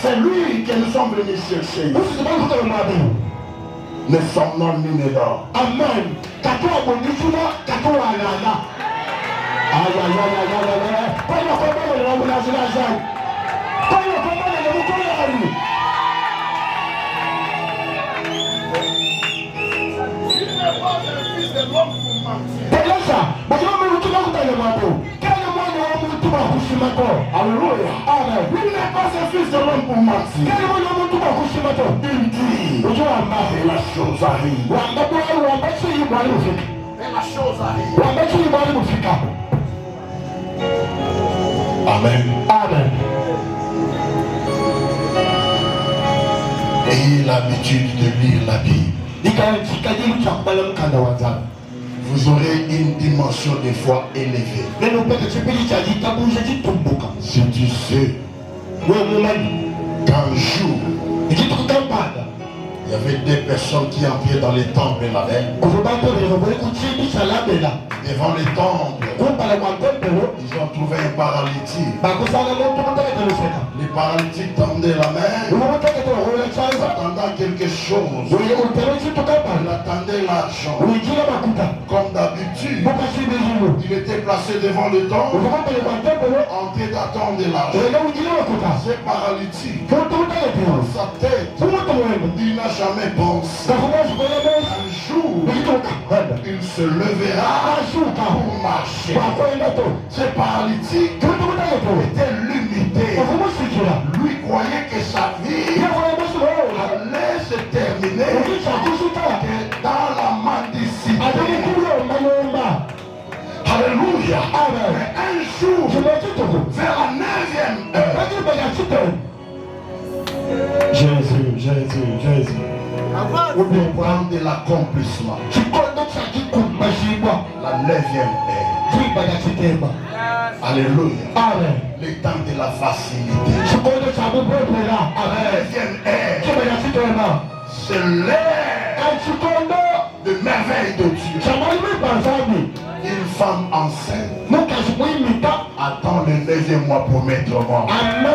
c'est lui que nous sommes venus chercher. Ne sommes non mine d'or. Amen. Alléluia. Amen. Il n'est pas un fils de l'homme pour mentir. Il dit, et la chose arrive. Et la chose arrive. Amen. Amen. Ayez l'habitude de lire la Bible. Vous aurez une dimension de foi élevée. Si tu sais qu'un jour, il y avait des personnes qui entraient dans les temples là-bas. Devant les temples, ils ont trouvé un paralytique. Les paralytiques tendaient la main, attendant quelque chose. Il attendait l'argent. Comme d'habitude, il était placé devant le temple en train d'attendre l'argent. C'est paralytique. Dans sa tête, il n'a jamais pensé. Un jour, il se levera pour marcher. C'est paralytique était limité. Lui croyait que sa vie allait se terminer dans la mendicité. Alléluia. Mais un jour, vers la 9e heure, Jésus. Ou bien prendre de l'accomplissement. La 9e heure. Alléluia. Amen. Le temps de la facilité. C'est l'heure de merveille de Dieu. Une femme enceinte attend le 9e mois pour mettre au monde. Amen.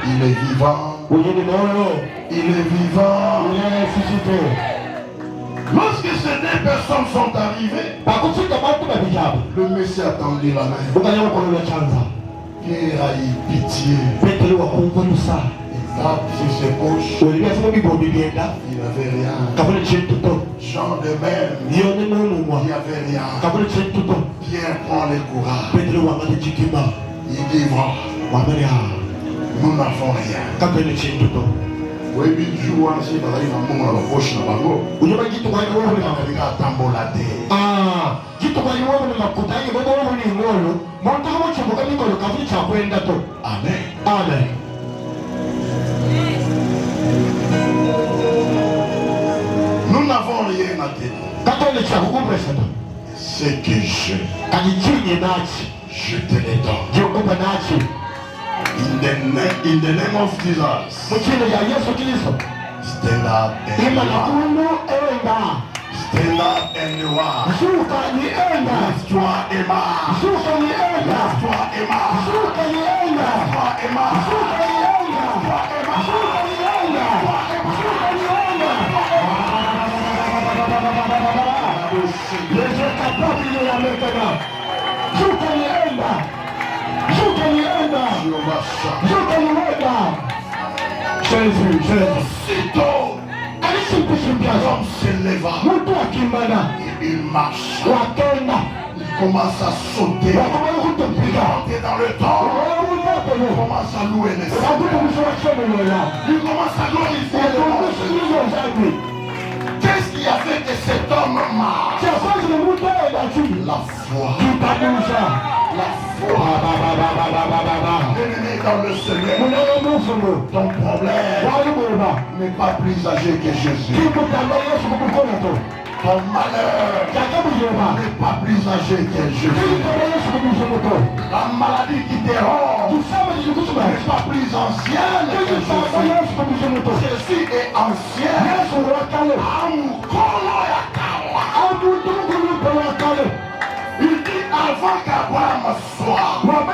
Il est vivant. Il est vivant. Lorsque ces deux personnes sont arrivées, le monsieur a tendu la main. Il a eu pitié. Il tape sur ses poches. Il n'avait rien. Jean de même. Il n'y avait rien. Pierre prend le courage. Il dit bon, nous n'avons rien. Oui, mais je vois si dans la poche na bango. Il a tambolade. Amen. Amen. Nous n'avons rien à dire. Ce que je te le donne. In the name of Jesus. Stand up and walk. Stand up and walk. Lève-toi et marche. Lève-toi et marche. Lève-toi et marche. Les gens capables de la maintenant. Jésus. Aussitôt, l'homme se leva. Il marche. Il commence à sauter. Il est rentré dans le temple. commence à louer les Seigneur. Il commence à glorifier le Dieu. Qu'est-ce qui a fait que cet homme marche? La foi. La foi. Bien-aimé dans le Seigneur, ton problème n'est pas plus âgé que Jésus. Ton malheur n'est pas plus âgé que Jésus. La maladie qui te rend n'est pas plus ancienne que Jésus. Jésus est ancien. Il dit avant qu'Abraham soit, moi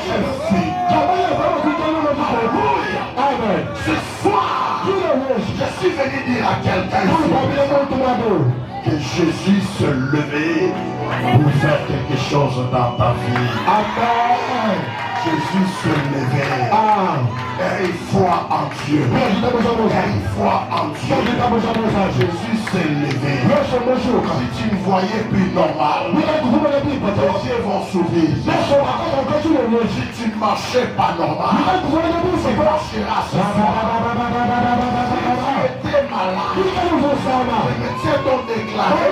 je suis. Alléluia. Ce soir, je suis venu dire à quelqu'un que Jésus se levait pour faire quelque chose dans ta vie. Amen. Jésus se levait. Et il foi en Dieu. Et il foi en Dieu. Jésus s'est levé. Si tu ne voyais plus normal, tes yeux vont s'ouvrir. Si tu ne marchais pas normal, tu marcheras ce soir. Si tu étais malade, les médecins t'ont déclaré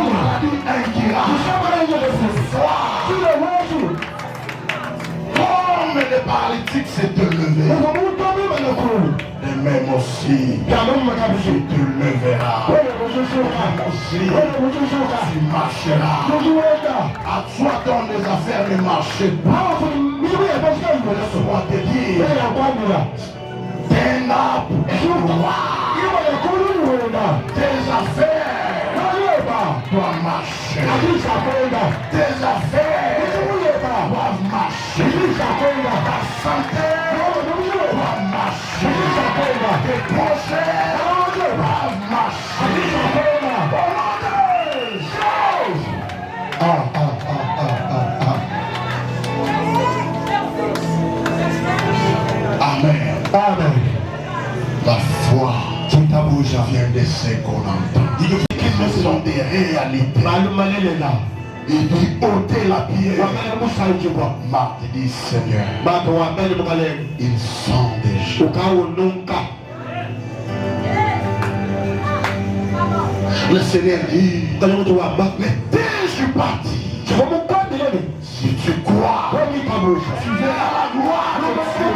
maladie incurable. Ce soir, comme les paralytiques s'est levé, et même aussi, tu te leveras. Même aussi, tu marcheras. À toi dans les affaires ne marchent pas. Laisse-moi te dire, tes nappes et tes affaires doivent marcher. Tes affaires doivent marcher. Ta santé doit marcher. Tes projets doivent marcher. Amen. Amen. La foi vient de ce qu'on entend. Ce sont des réalités. Il dit ôtez la pierre. Marc dit Seigneur, ils sont des gens. Le Seigneur dit, mais dès que je suis parti, si tu crois, tu verras la gloire de Dieu.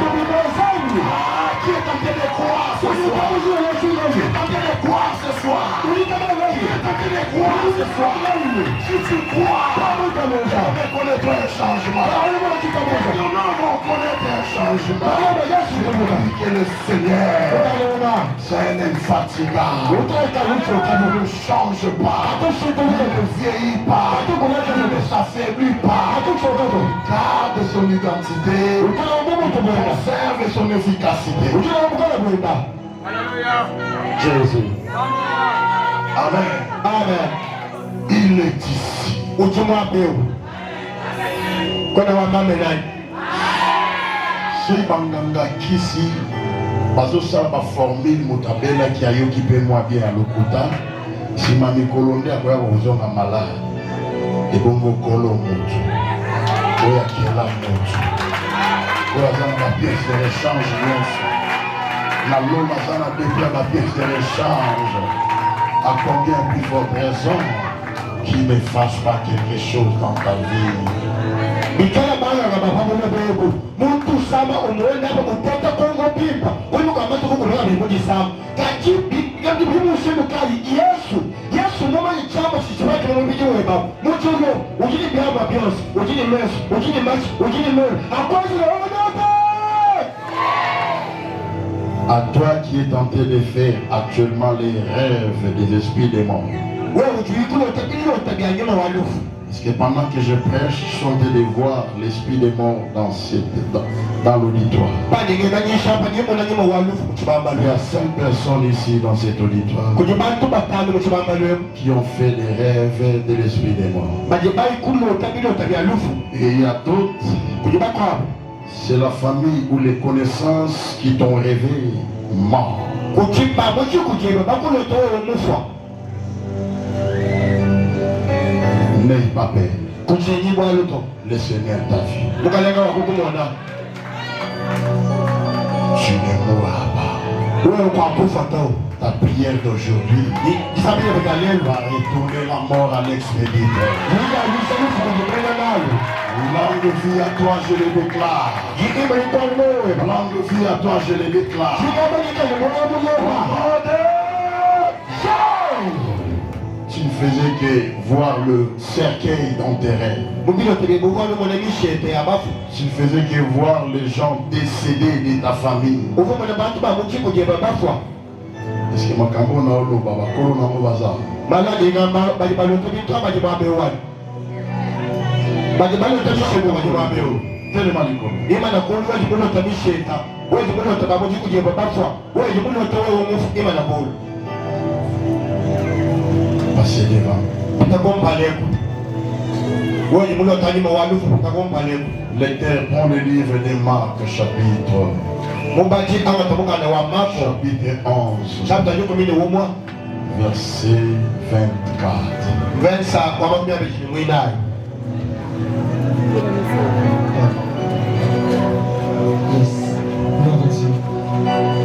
Qui est en train de croire ce soir? Qui est en train de croire ce soir? Qui est en train de croire ce soir? Si tu crois, on va connaître un changement. On va connaître un changement. Que le Seigneur, c'est un infatigable. Il ne change pas. Il ne vieillit pas. Il ne s'affaiblit pas. Garde son identité. Conserve son efficacité. Jésus. Amen. Amen. Il est ici. Si banganga kisi bazosala baformule moto abelaki ayoki mpe mwa bien ya lokuta nsima mikolo nde akoya kozonga malade ebongo kolo motu oyo akiela motu oyo aza na bapiece de rechange nyonso na lolo aza na depi ya bapiece de rechange. À combien plus forte raison qui ne fasse pas quelque chose dans ta vie. À toi qui es tenté de faire actuellement les rêves des esprits démons. Parce que pendant que je prêche, je suis en train de voir l'esprit démon dans l'auditoire. Il y a 5 personnes ici dans cet auditoire qui ont fait des rêves de l'esprit démon. Et il y a d'autres, c'est la famille ou les connaissances qui t'ont rêvé mort. N'aie pas peur. Le Seigneur t'a vu. Tu ne mourras pas. Ta prière d'aujourd'hui va retourner la mort à l'expéditeur. Langue vie à toi, je le déclare. Langue vie à toi, je le déclare. Tu ne faisais que voir le cercueil dans tes rêves. Tu ne faisais que voir les gens décédés de ta famille. Est-ce que ma cambo na olo baba kolo na mo baza? Passez devant. Lecteur, prends le livre de Marc, chapitre 11, verset 24.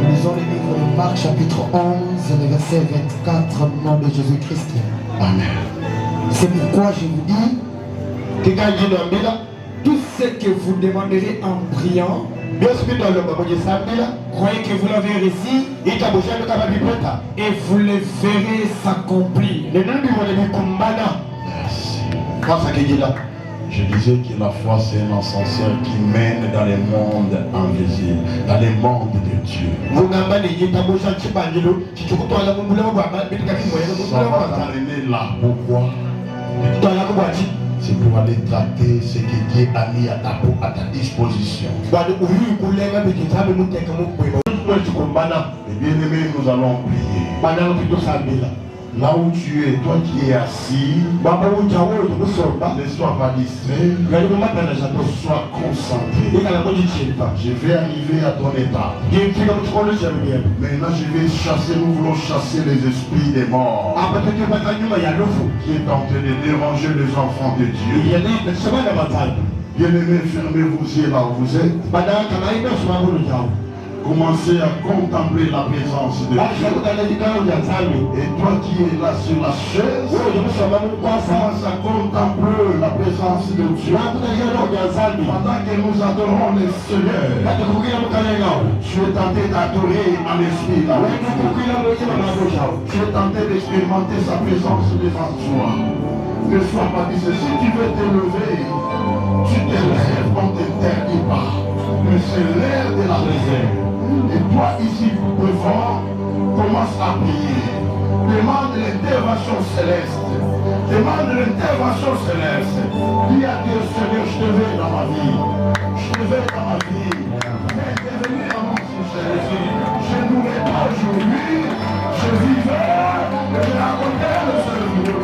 Nous lisons le livre de Marc chapitre 11, le verset 24, au nom de Jésus-Christ. Amen. C'est pourquoi je vous dis, tout ce que vous demanderez en priant, croyez que vous l'avez reçu et vous le verrez s'accomplir. Merci. Je disais que la foi c'est un ascenseur qui mène dans les mondes invisibles, dans les mondes de Dieu. Ça va t'amener là. Pourquoi? C'est pour aller traiter ce que Dieu a mis à ta disposition. Et bien aimé, nous allons prier. Là où tu es, toi qui es assis, ne sois pas distrait, sois concentré. Je vais arriver à ton état. Maintenant je vais chasser, nous voulons chasser les esprits des morts qui est en train de déranger les enfants de Dieu. Bien-aimés, fermez vos yeux là où vous êtes. Commencez à contempler la présence de Dieu. Et toi qui es là sur la chaise, commence à contempler la présence de Dieu. Pendant que nous adorons le Seigneur, tu es tenté d'adorer en esprit. Tu es tenté d'expérimenter sa présence devant toi. Ne sois pas dit, si tu veux te lever, tu te lèves, on ne t'interdit pas. Mais c'est l'heure de la réserve. Et toi ici devant, commence à prier. Demande l'intervention céleste. Demande l'intervention céleste. Dis à Dieu, Seigneur, je te veux dans ma vie. Je te veux dans ma vie. Mais devenir dans mon succès. Je ne mourrai pas aujourd'hui. Je vivrai. Et je raconterai le seul Dieu.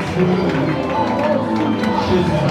Jésus.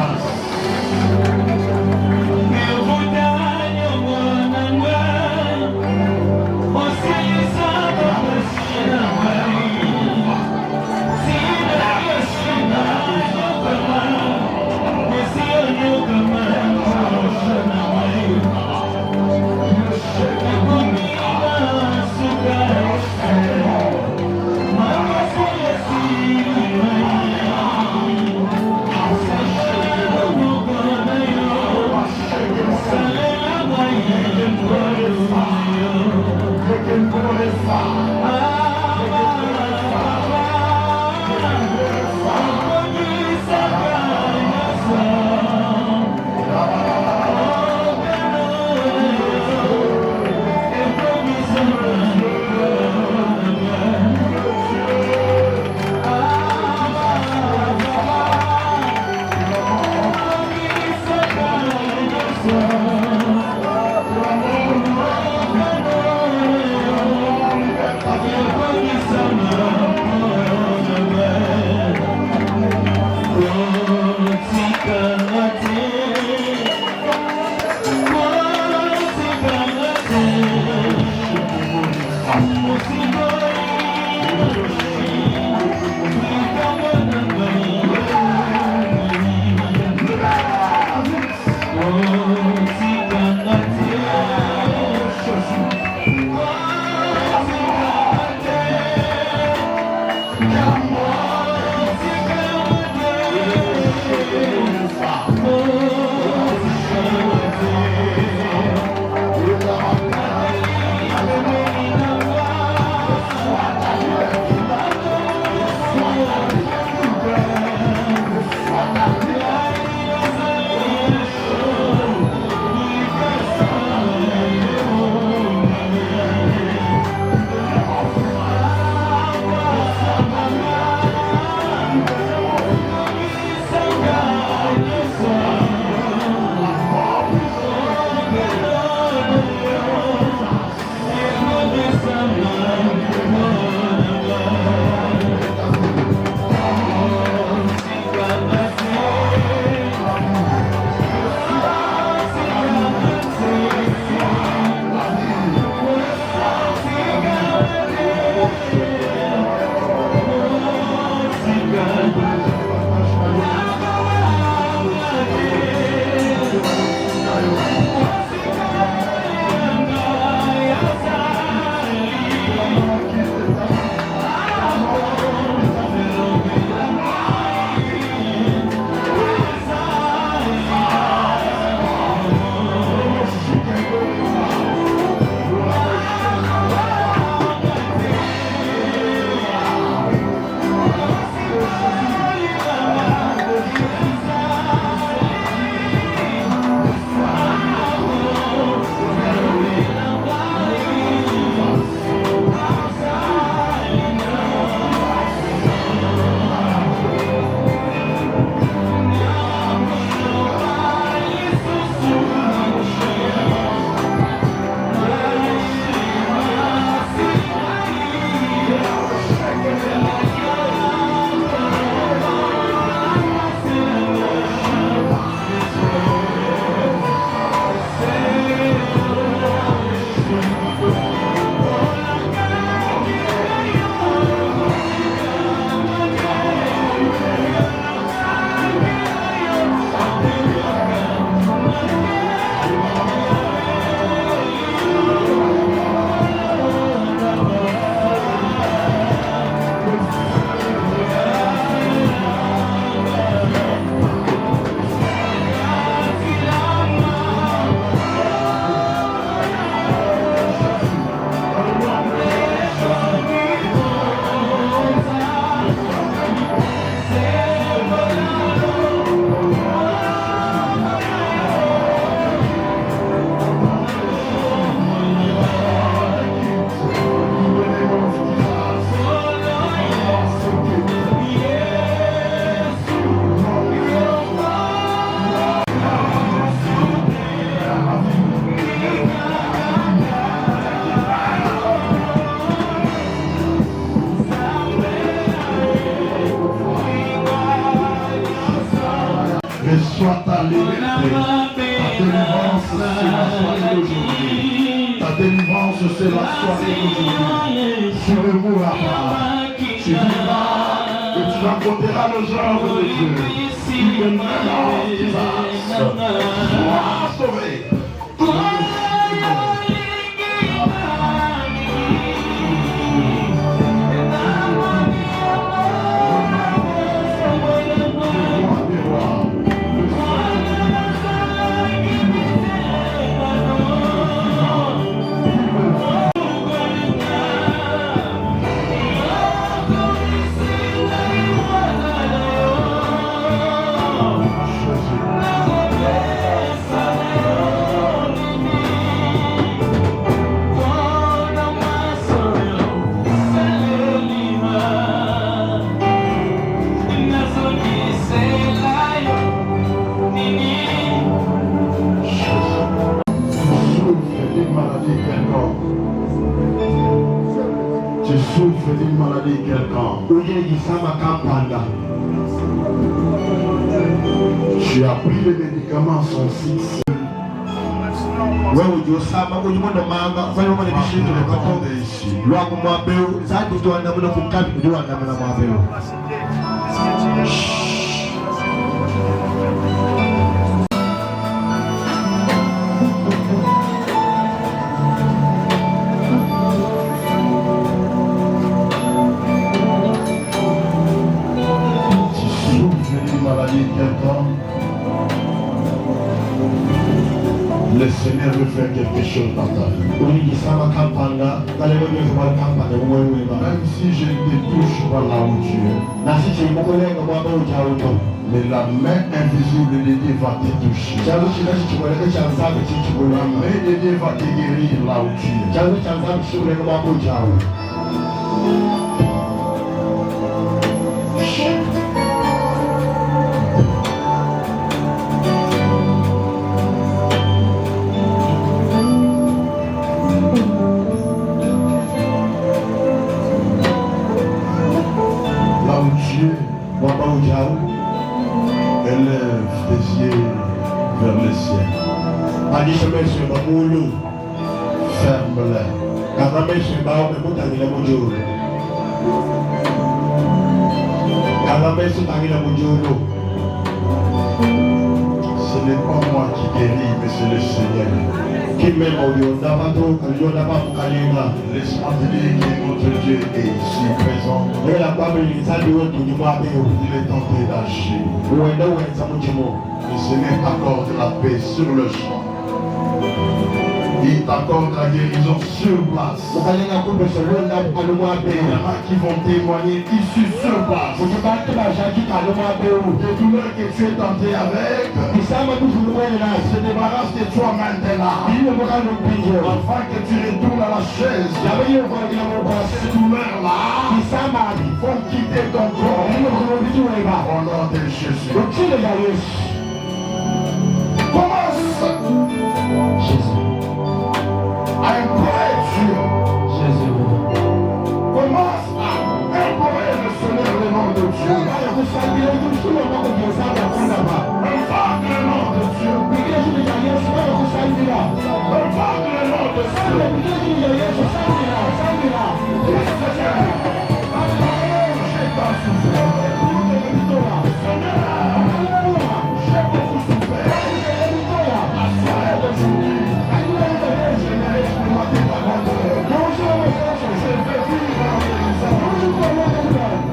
Reçois ta liberté. Ta délivrance, c'est la soirée d'aujourd'hui. Tu ne mourras pas. Tu vivras et tu raconteras le genre de Dieu. Tu ne mourras pas. Sois sauvé. Tu souffres d'une maladie quelconque. Tu as pris les médicaments sans fixe. Maladie quelconque. Le Seigneur veut faire quelque chose dans ta vie. Même si je ne te touche pas là où tu es, mais la main invisible de Dieu va te toucher. La main de Dieu va te guérir là où tu es. Élève tes yeux vers le ciel. Ferme-les. Ce n'est pas moi qui guéris, mais c'est le Seigneur. Laisse-moi te dire que notre Dieu est ici présent. Il est tenté d'agir. Le Seigneur t'accorde la paix sur le champ. Il t'accorde la guérison sur place. Il y en a qui vont témoigner ici sur place. Les douleurs que tu es tenté avec se débarrasse de toi maintenant. Afin que tu retournes à la chaise. Ces douleurs-là vont quitter ton corps. Au nom de Jésus. Commence. Jésus. À implorer Dieu. Jésus. Commence à implorer le Seigneur le nom de Dieu. Invoque le nom de Dieu. Invoque le nom de J'ai pas souffert. J'ai beaucoup souffert. La soirée d'aujourd'hui.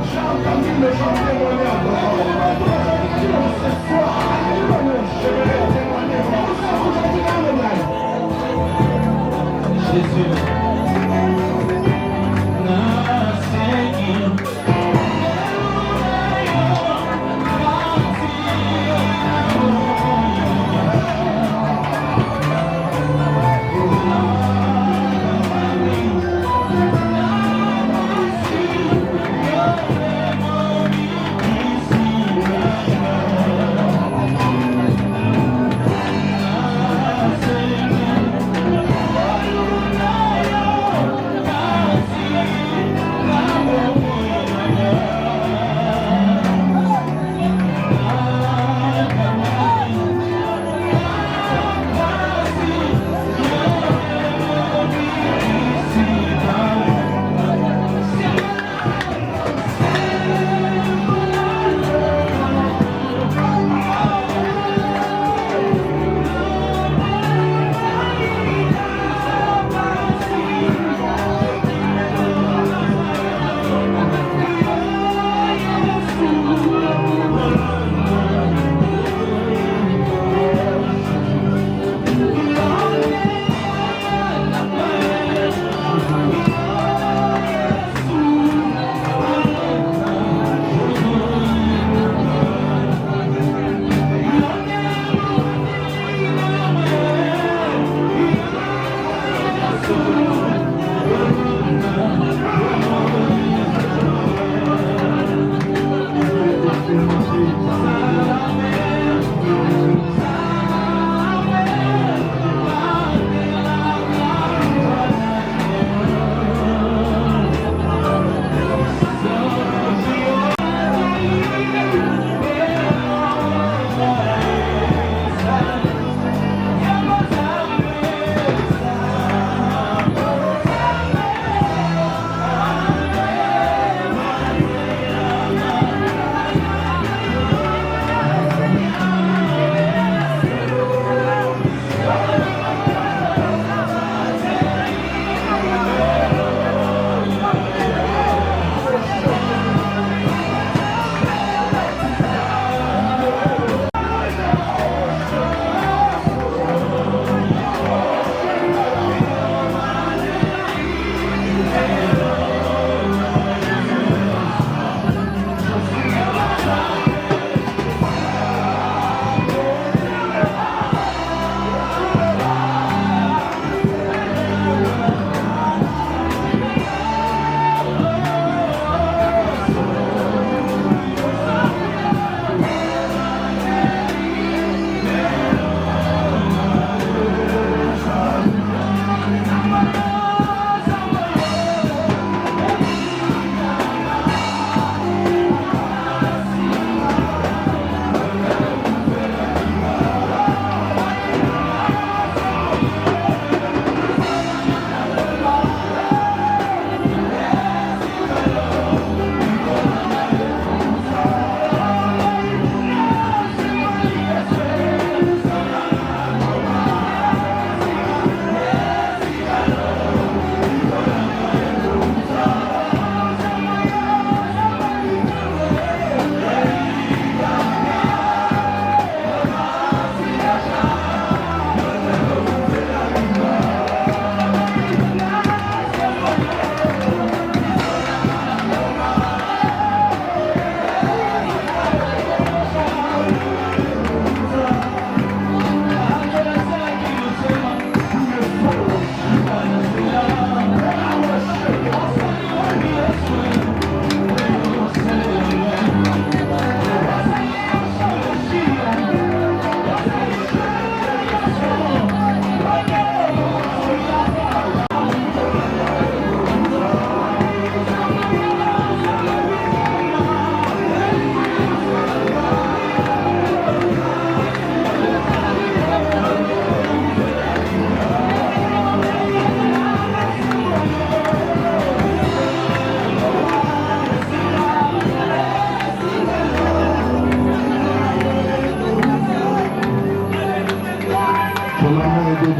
J'ai entendu le chanter mon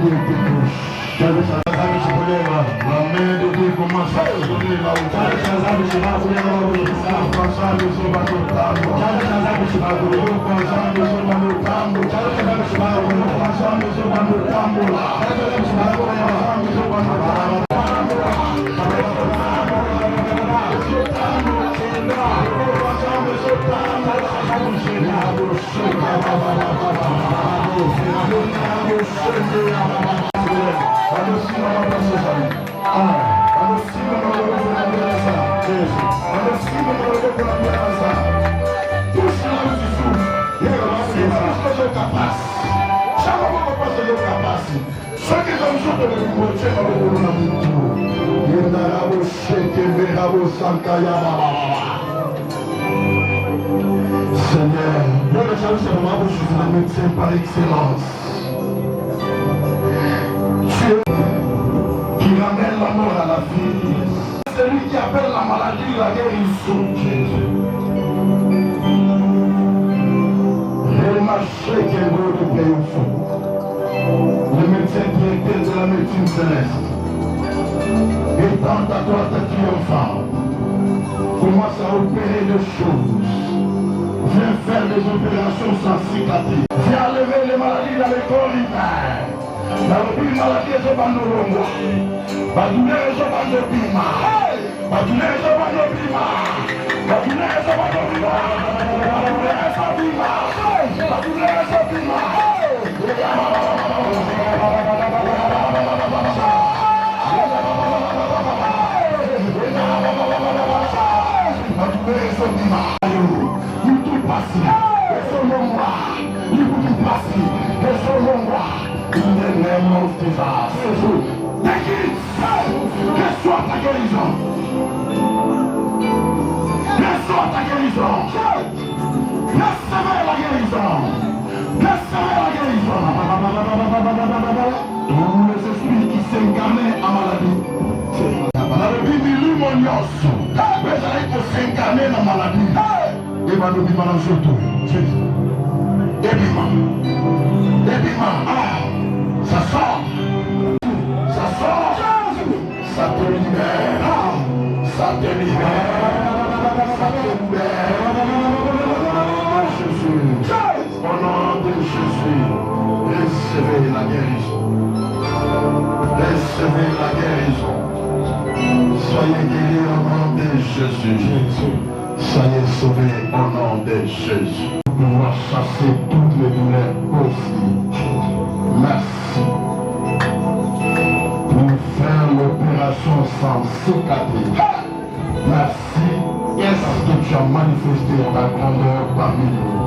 Dieu te touche. La main de Dieu commence à se donner là où tu es. Seigneur, le médecin par excellence. Dieu qui ramène la mort à la vie. Celui qui appelle la maladie, la guérison. Jésus. Le médecin directeur de la médecine céleste. Et dans ta droite triomphante, commence à opérer des choses. Viens faire des opérations sans cicatrice. Viens lever les maladies dans les corps humains. Dans le maladie de Bandolongo. Badoulé de Bandobima. Badoulé de Bandobima. Badoulé de Bandobima. Badoulé de Bandobima. Badoulé de Bandobima. Reçois ta guérison. Reçois ta guérison. Recevez la guérison. Recevez la guérison. Tous les esprits qui s'incarnent en maladie. Dans le Bible, l'humonios. Mais allez pour s'incarner en maladie. Et va nous vivre dans ce tour. Ébima. Ébima. Ça sort. Ça sort. Ça te libère. Ça te libère. Ça te libère. Jésus. Au nom de Jésus. Recevez la guérison. Recevez la guérison. Soyez guéris au nom de Jésus. Soyez sauvés au nom de Jésus. Nous allons chasser toutes les douleurs aussi. Merci pour faire l'opération sans cicatrice. Merci parce que tu as manifesté ta grandeur parmi nous.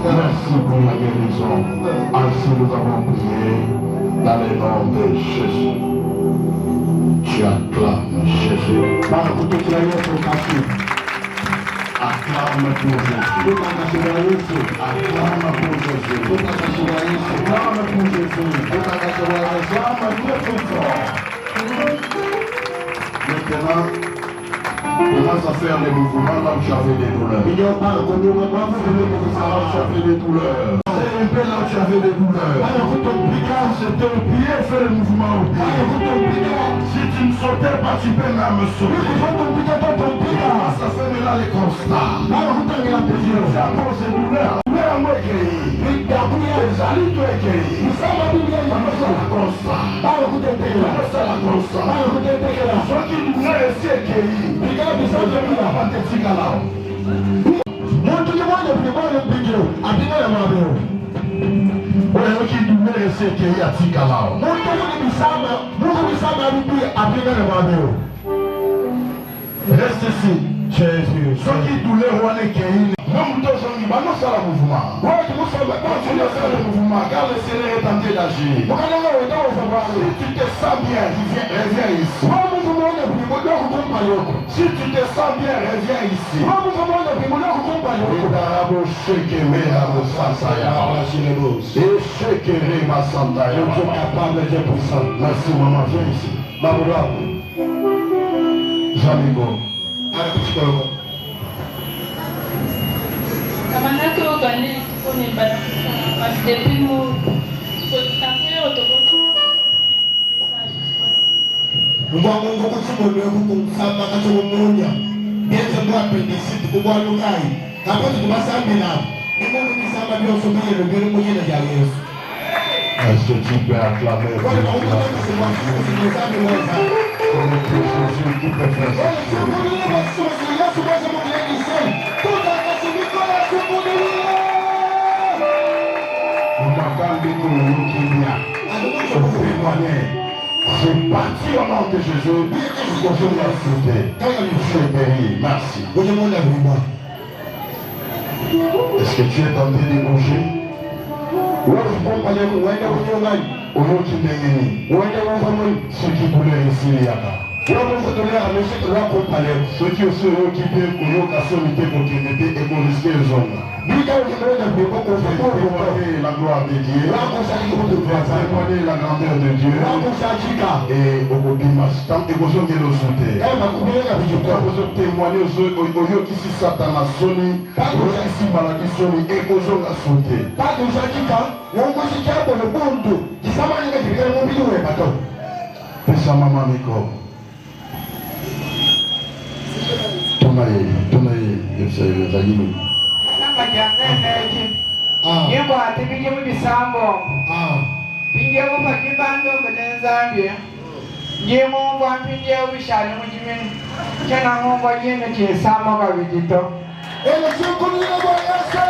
Merci pour la guérison. Ainsi nous avons prié dans le nom de Jésus. Tu acclames Jésus. Acclame pour Jésus. Acclame pour Jésus. Acclame pour Jésus. Acclame très fort. Maintenant, commence à faire les mouvements là où tu avais des douleurs. Tu avais des douleurs. C'est un peu là où tu avais des douleurs. C'était au pied, fais le mouvement au pied. Si tu ne sautais pas, tu peux même sauter. Ça fait là les constats. J'apprends ces douleurs. Mais moi guéri. Les alis tu es guéri. C'est la constat. C'est la constat. Ceux qui douleur ici est guéri. Reste ici, Jésus. Ceux qui douleur ont les guéris. Même deux gens, ils vont faire le mouvement. Continue à faire le mouvement, car le Seigneur est tenté d'agir. Si tu te sens bien, reviens ici. Si tu te sens bien, reviens ici. Merci maman, viens ici. Jamigo. Kamanake okane kone bana parce depuis mo ko tapé autoko Mungu kuchumwe kukumsama kachumunya. Bienze mwa appendicite kubwa lukai. Kapati kubasambi na. Mungu nisama bio somiye le bio mwenye ya Yesu. Est-ce que tu peux acclamer Kwa hiyo Mungu c'est moi qui vous sambi mwanza. Connais-tu Jésus qui peut faire ça? J'ai parti au nom de Jésus, je l'ai sauté. Je suis guéri, merci. Est-ce que tu es tenté de bouger? Ceux qui voulaient ici, il y a pas. Ceux qui sont occupés pour nous, qui sont occupés pour qu'ils étaient et pour risquer les hommes. La gloire de Dieu, témoigner la grandeur de Dieu, et au bout du mastin, et vous avez le sauté. Vous témoigner aux yeux qui sont Satan à Sony, aux ici maladie Sony, et vous avez sauté. Pesa mama miko. Tunaye, Zagini. Nyimbo atibije mu bisambo. Pinje mu pakibando kadenzambye. Nyimbo ngwa pinje ubishali mu jimini. Kena ngomba yene kisamo kabijito. Ele chukulia kwa Yesu.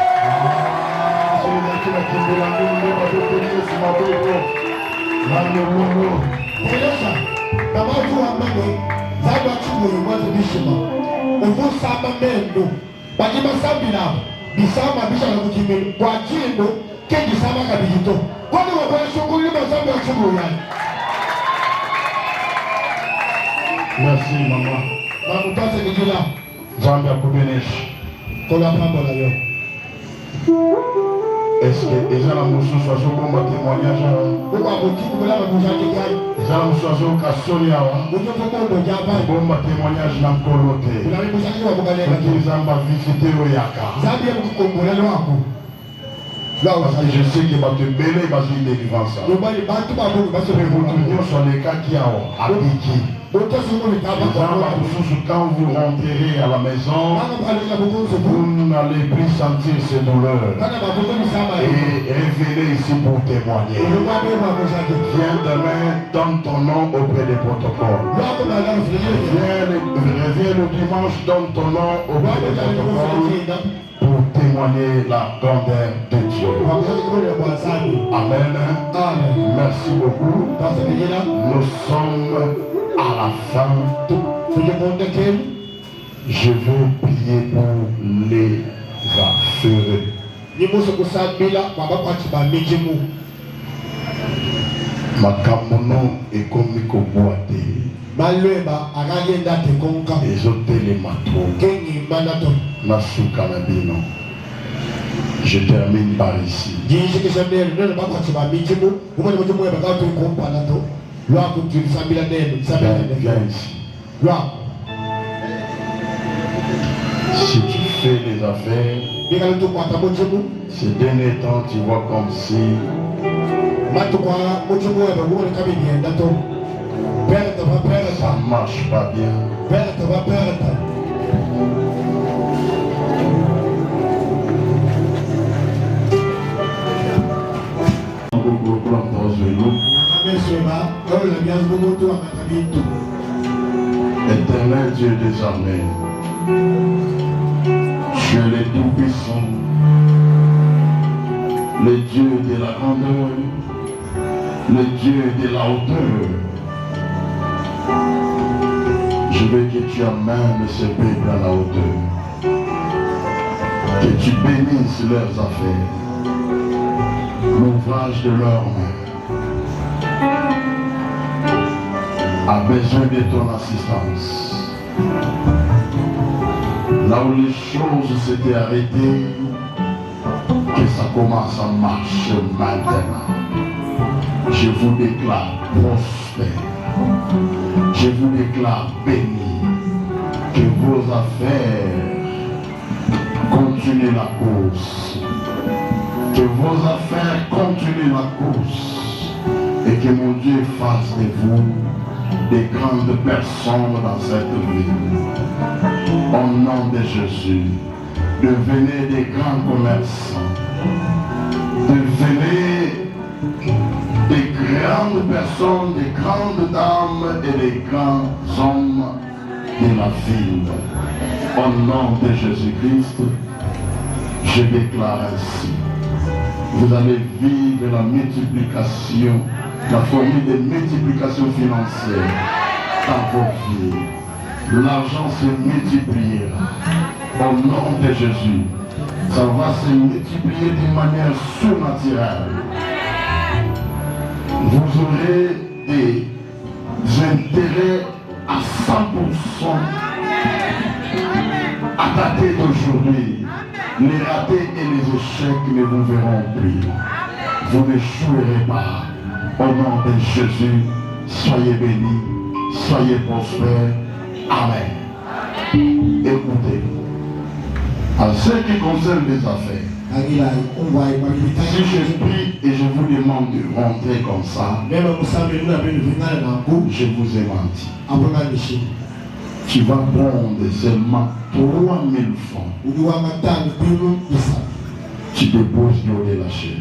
Eleza kama tu amane zaba chumwe mwanzo bishima. Uvusama mendo. Bajima sambina. Bisama bisha na kujimini kwa jimbo kendi sama kabijito. Kwani wapaya shughuli mazambi ya chumwe yani. Merci maman. Mamutase kijula. Zambia kubeneshi. Kola pambo na yo. Est-ce que les gens ont besoin de bon témoignage? Les gens ont besoin de Kassonia. Bon témoignage dans le côté. Ils ont visité le Yaka. Parce que je sais qu'il va te mêler, il va se délivrer ça. Vous sur les cas qui ont habité. Quand vous rentrez à la maison, vous n'allez plus sentir ces douleurs. Et revenez ici pour témoigner. Viens demain, donne ton nom auprès des protocoles. Reviens le dimanche, donne ton nom auprès des protocoles pour témoigner la grandeur de Dieu. Amen. Merci beaucoup. Nous sommes à la fin. Je veux prier pour les affairés. Makamono ekomi koboate. Ezotelema trop. Nasuka na bino. Je termine par ici. Viens ici. Si tu fais des affaires, ces derniers temps, tu vois comme si ça ne marche pas bien. Éternel Dieu des armées, tu es le Tout-Puissant, le Dieu de la grandeur, le Dieu de la hauteur. Je veux que tu amènes ce peuple à la hauteur, que tu bénisses leurs affaires, l'ouvrage de leurs mains a besoin de ton assistance. Là où les choses s'étaient arrêtées, que ça commence à marcher maintenant. Je vous déclare prospère. Je vous déclare béni. Que vos affaires continuent la course. Que vos affaires continuent la course. Et que mon Dieu fasse de vous des grandes personnes dans cette ville. Au nom de Jésus, devenez des grands commerçants. Devenez des grandes personnes, des grandes dames et des grands hommes de la ville. Au nom de Jésus-Christ, je déclare ainsi. Vous allez vivre la multiplication, la formule de multiplication financière dans vos vies. L'argent se multipliera. Au nom de Jésus, ça va se multiplier d'une manière surnaturelle. Vous aurez des intérêts à 100% à dater d'aujourd'hui. Les ratés et les échecs ne vous verront plus. Vous n'échouerez pas. Au nom de Jésus, soyez bénis, soyez prospères. Amen. Écoutez, en ce qui concerne les affaires, si je prie et je vous demande de rentrer comme ça, je vous ai menti. Tu vas prendre seulement 3000 francs. Tu déposes dans la chair.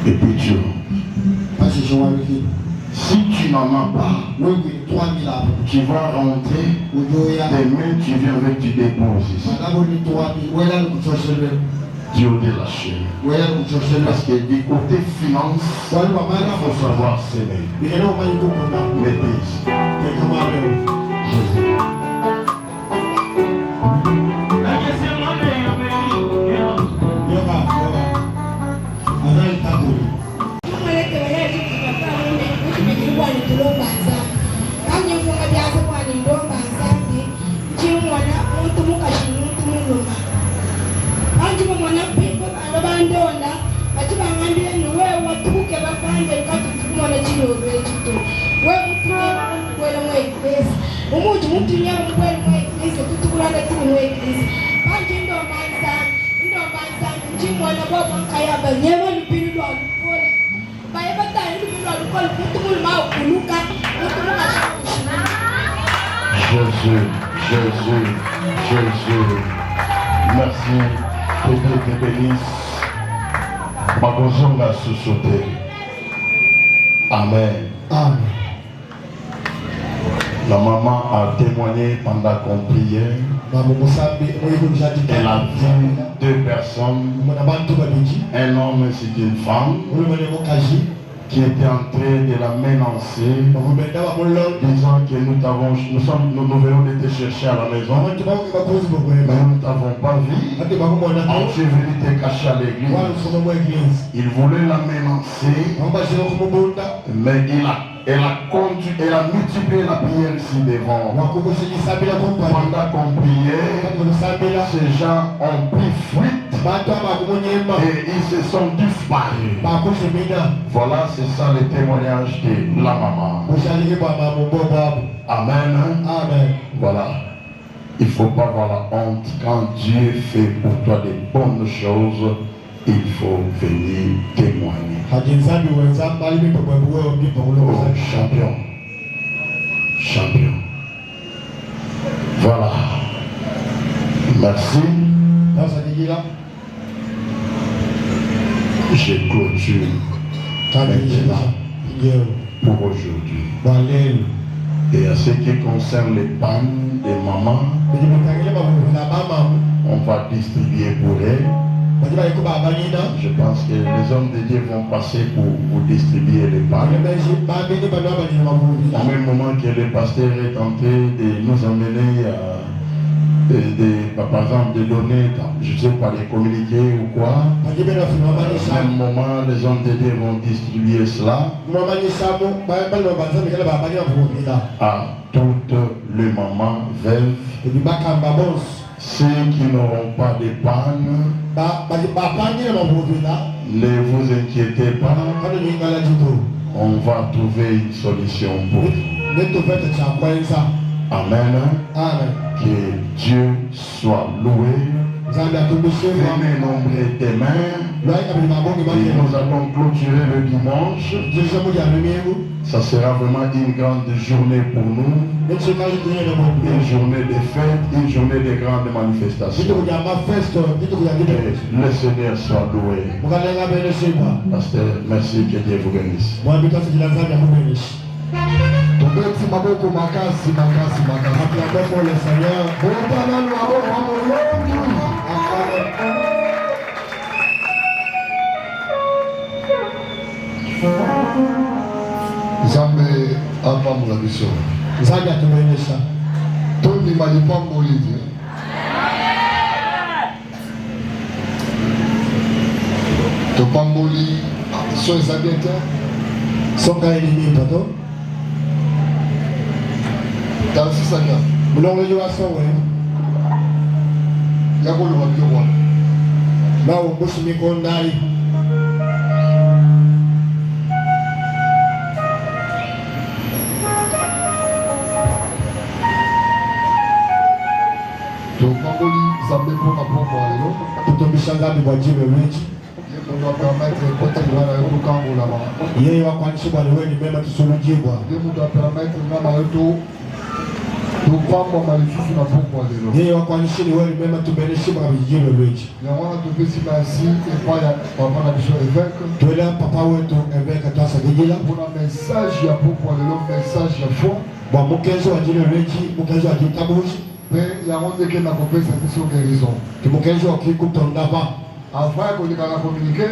Et puis tu rentres. Si tu n'en as pas, tu vas rentrer. Demain tu viens avec du dépôt ici. Dieu de la chair. Parce que du côté finance, il faut savoir s'aimer. Mettez ici. Jésus. Jésus. Merci. Que Dieu te bénisse. Ma gozo m'a sous-sauté. Amen. Amen. La maman a témoigné pendant qu'on priait. Elle a vu 2 personnes. Un homme et une femme qui était en train de la menacer, disant que nous venons de te chercher à la maison, mais nous ne t'avons pas vu. On s'est venu te cacher à l'église. Il voulait la menacer, mais elle a multiplié la prière ici devant. Pendant qu'on priait, ces gens ont pris fuite et ils se sont disparus. Voilà, c'est ça le témoignage de la maman. Amen. Amen. Voilà. Il ne faut pas avoir la honte. Quand Dieu fait pour toi des bonnes choses, il faut venir témoigner. Oh, champion. Champion. Voilà. Merci. Je clôture maintenant pour aujourd'hui. Et à ce qui concerne les pannes des mamans, on va distribuer pour elles. Je pense que les hommes de Dieu vont passer pour vous distribuer les pannes. Au même moment que le pasteur est tenté de nous emmener par exemple de donner, je ne sais pas, des communiqués ou quoi. Au même moment, les hommes de Dieu vont distribuer cela à toutes les mamans veuves. Ceux qui n'auront pas de panne, ne vous inquiétez pas, on va trouver une solution pour vous. Amen. Amen. Que Dieu soit loué. Venez nombrer tes mains. Et nous allons clôturer le dimanche. Ça sera vraiment une grande journée pour nous. Une journée de fête, une journée de grandes manifestations. Et le Seigneur soit loué. Pasteur, merci, que Dieu vous bénisse. Nzambe apambola biso. Nzambe atumenyesha. Tondima lipamboli te. Topamboli so eza bien te. Soka elimimba to. Tansisanya. Mulongoli wa sowe. Yakoloba biloko wana. Bawo mbushi mikondali. Topamboli Nzambe mpona poko ya lelo. Tutombisha Nzambe kwa jina lwetu. On va permettre côté de la Rukango là-bas. Yeye wakwanisi bwana wewe ni mema tusulujibwa. Dieu nous doit permettre ngama yetu tupamba malisusu na poko ya lelo. Yeye wakwanisi ni wewe ni mema tubereshi kwa jina lwetu. Ya wana tupesi basi epa ya papa na biso évêque. Twela papa wetu évêque twasa gigila. Kuna message ya poko ya lelo, message ya fond. Bwa mukenzo wa jina lwetu, mukenzo wa kitabushi. Mais yango ndeke na kopesa biso guérison. Mukenzo wa kikutondava. Avant qu'on ait communiqué,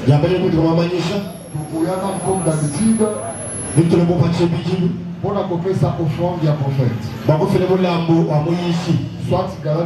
il y a bien de Romanisha. Nous avons comme d'habitude, pour la couper sa offrande du prophète. Soit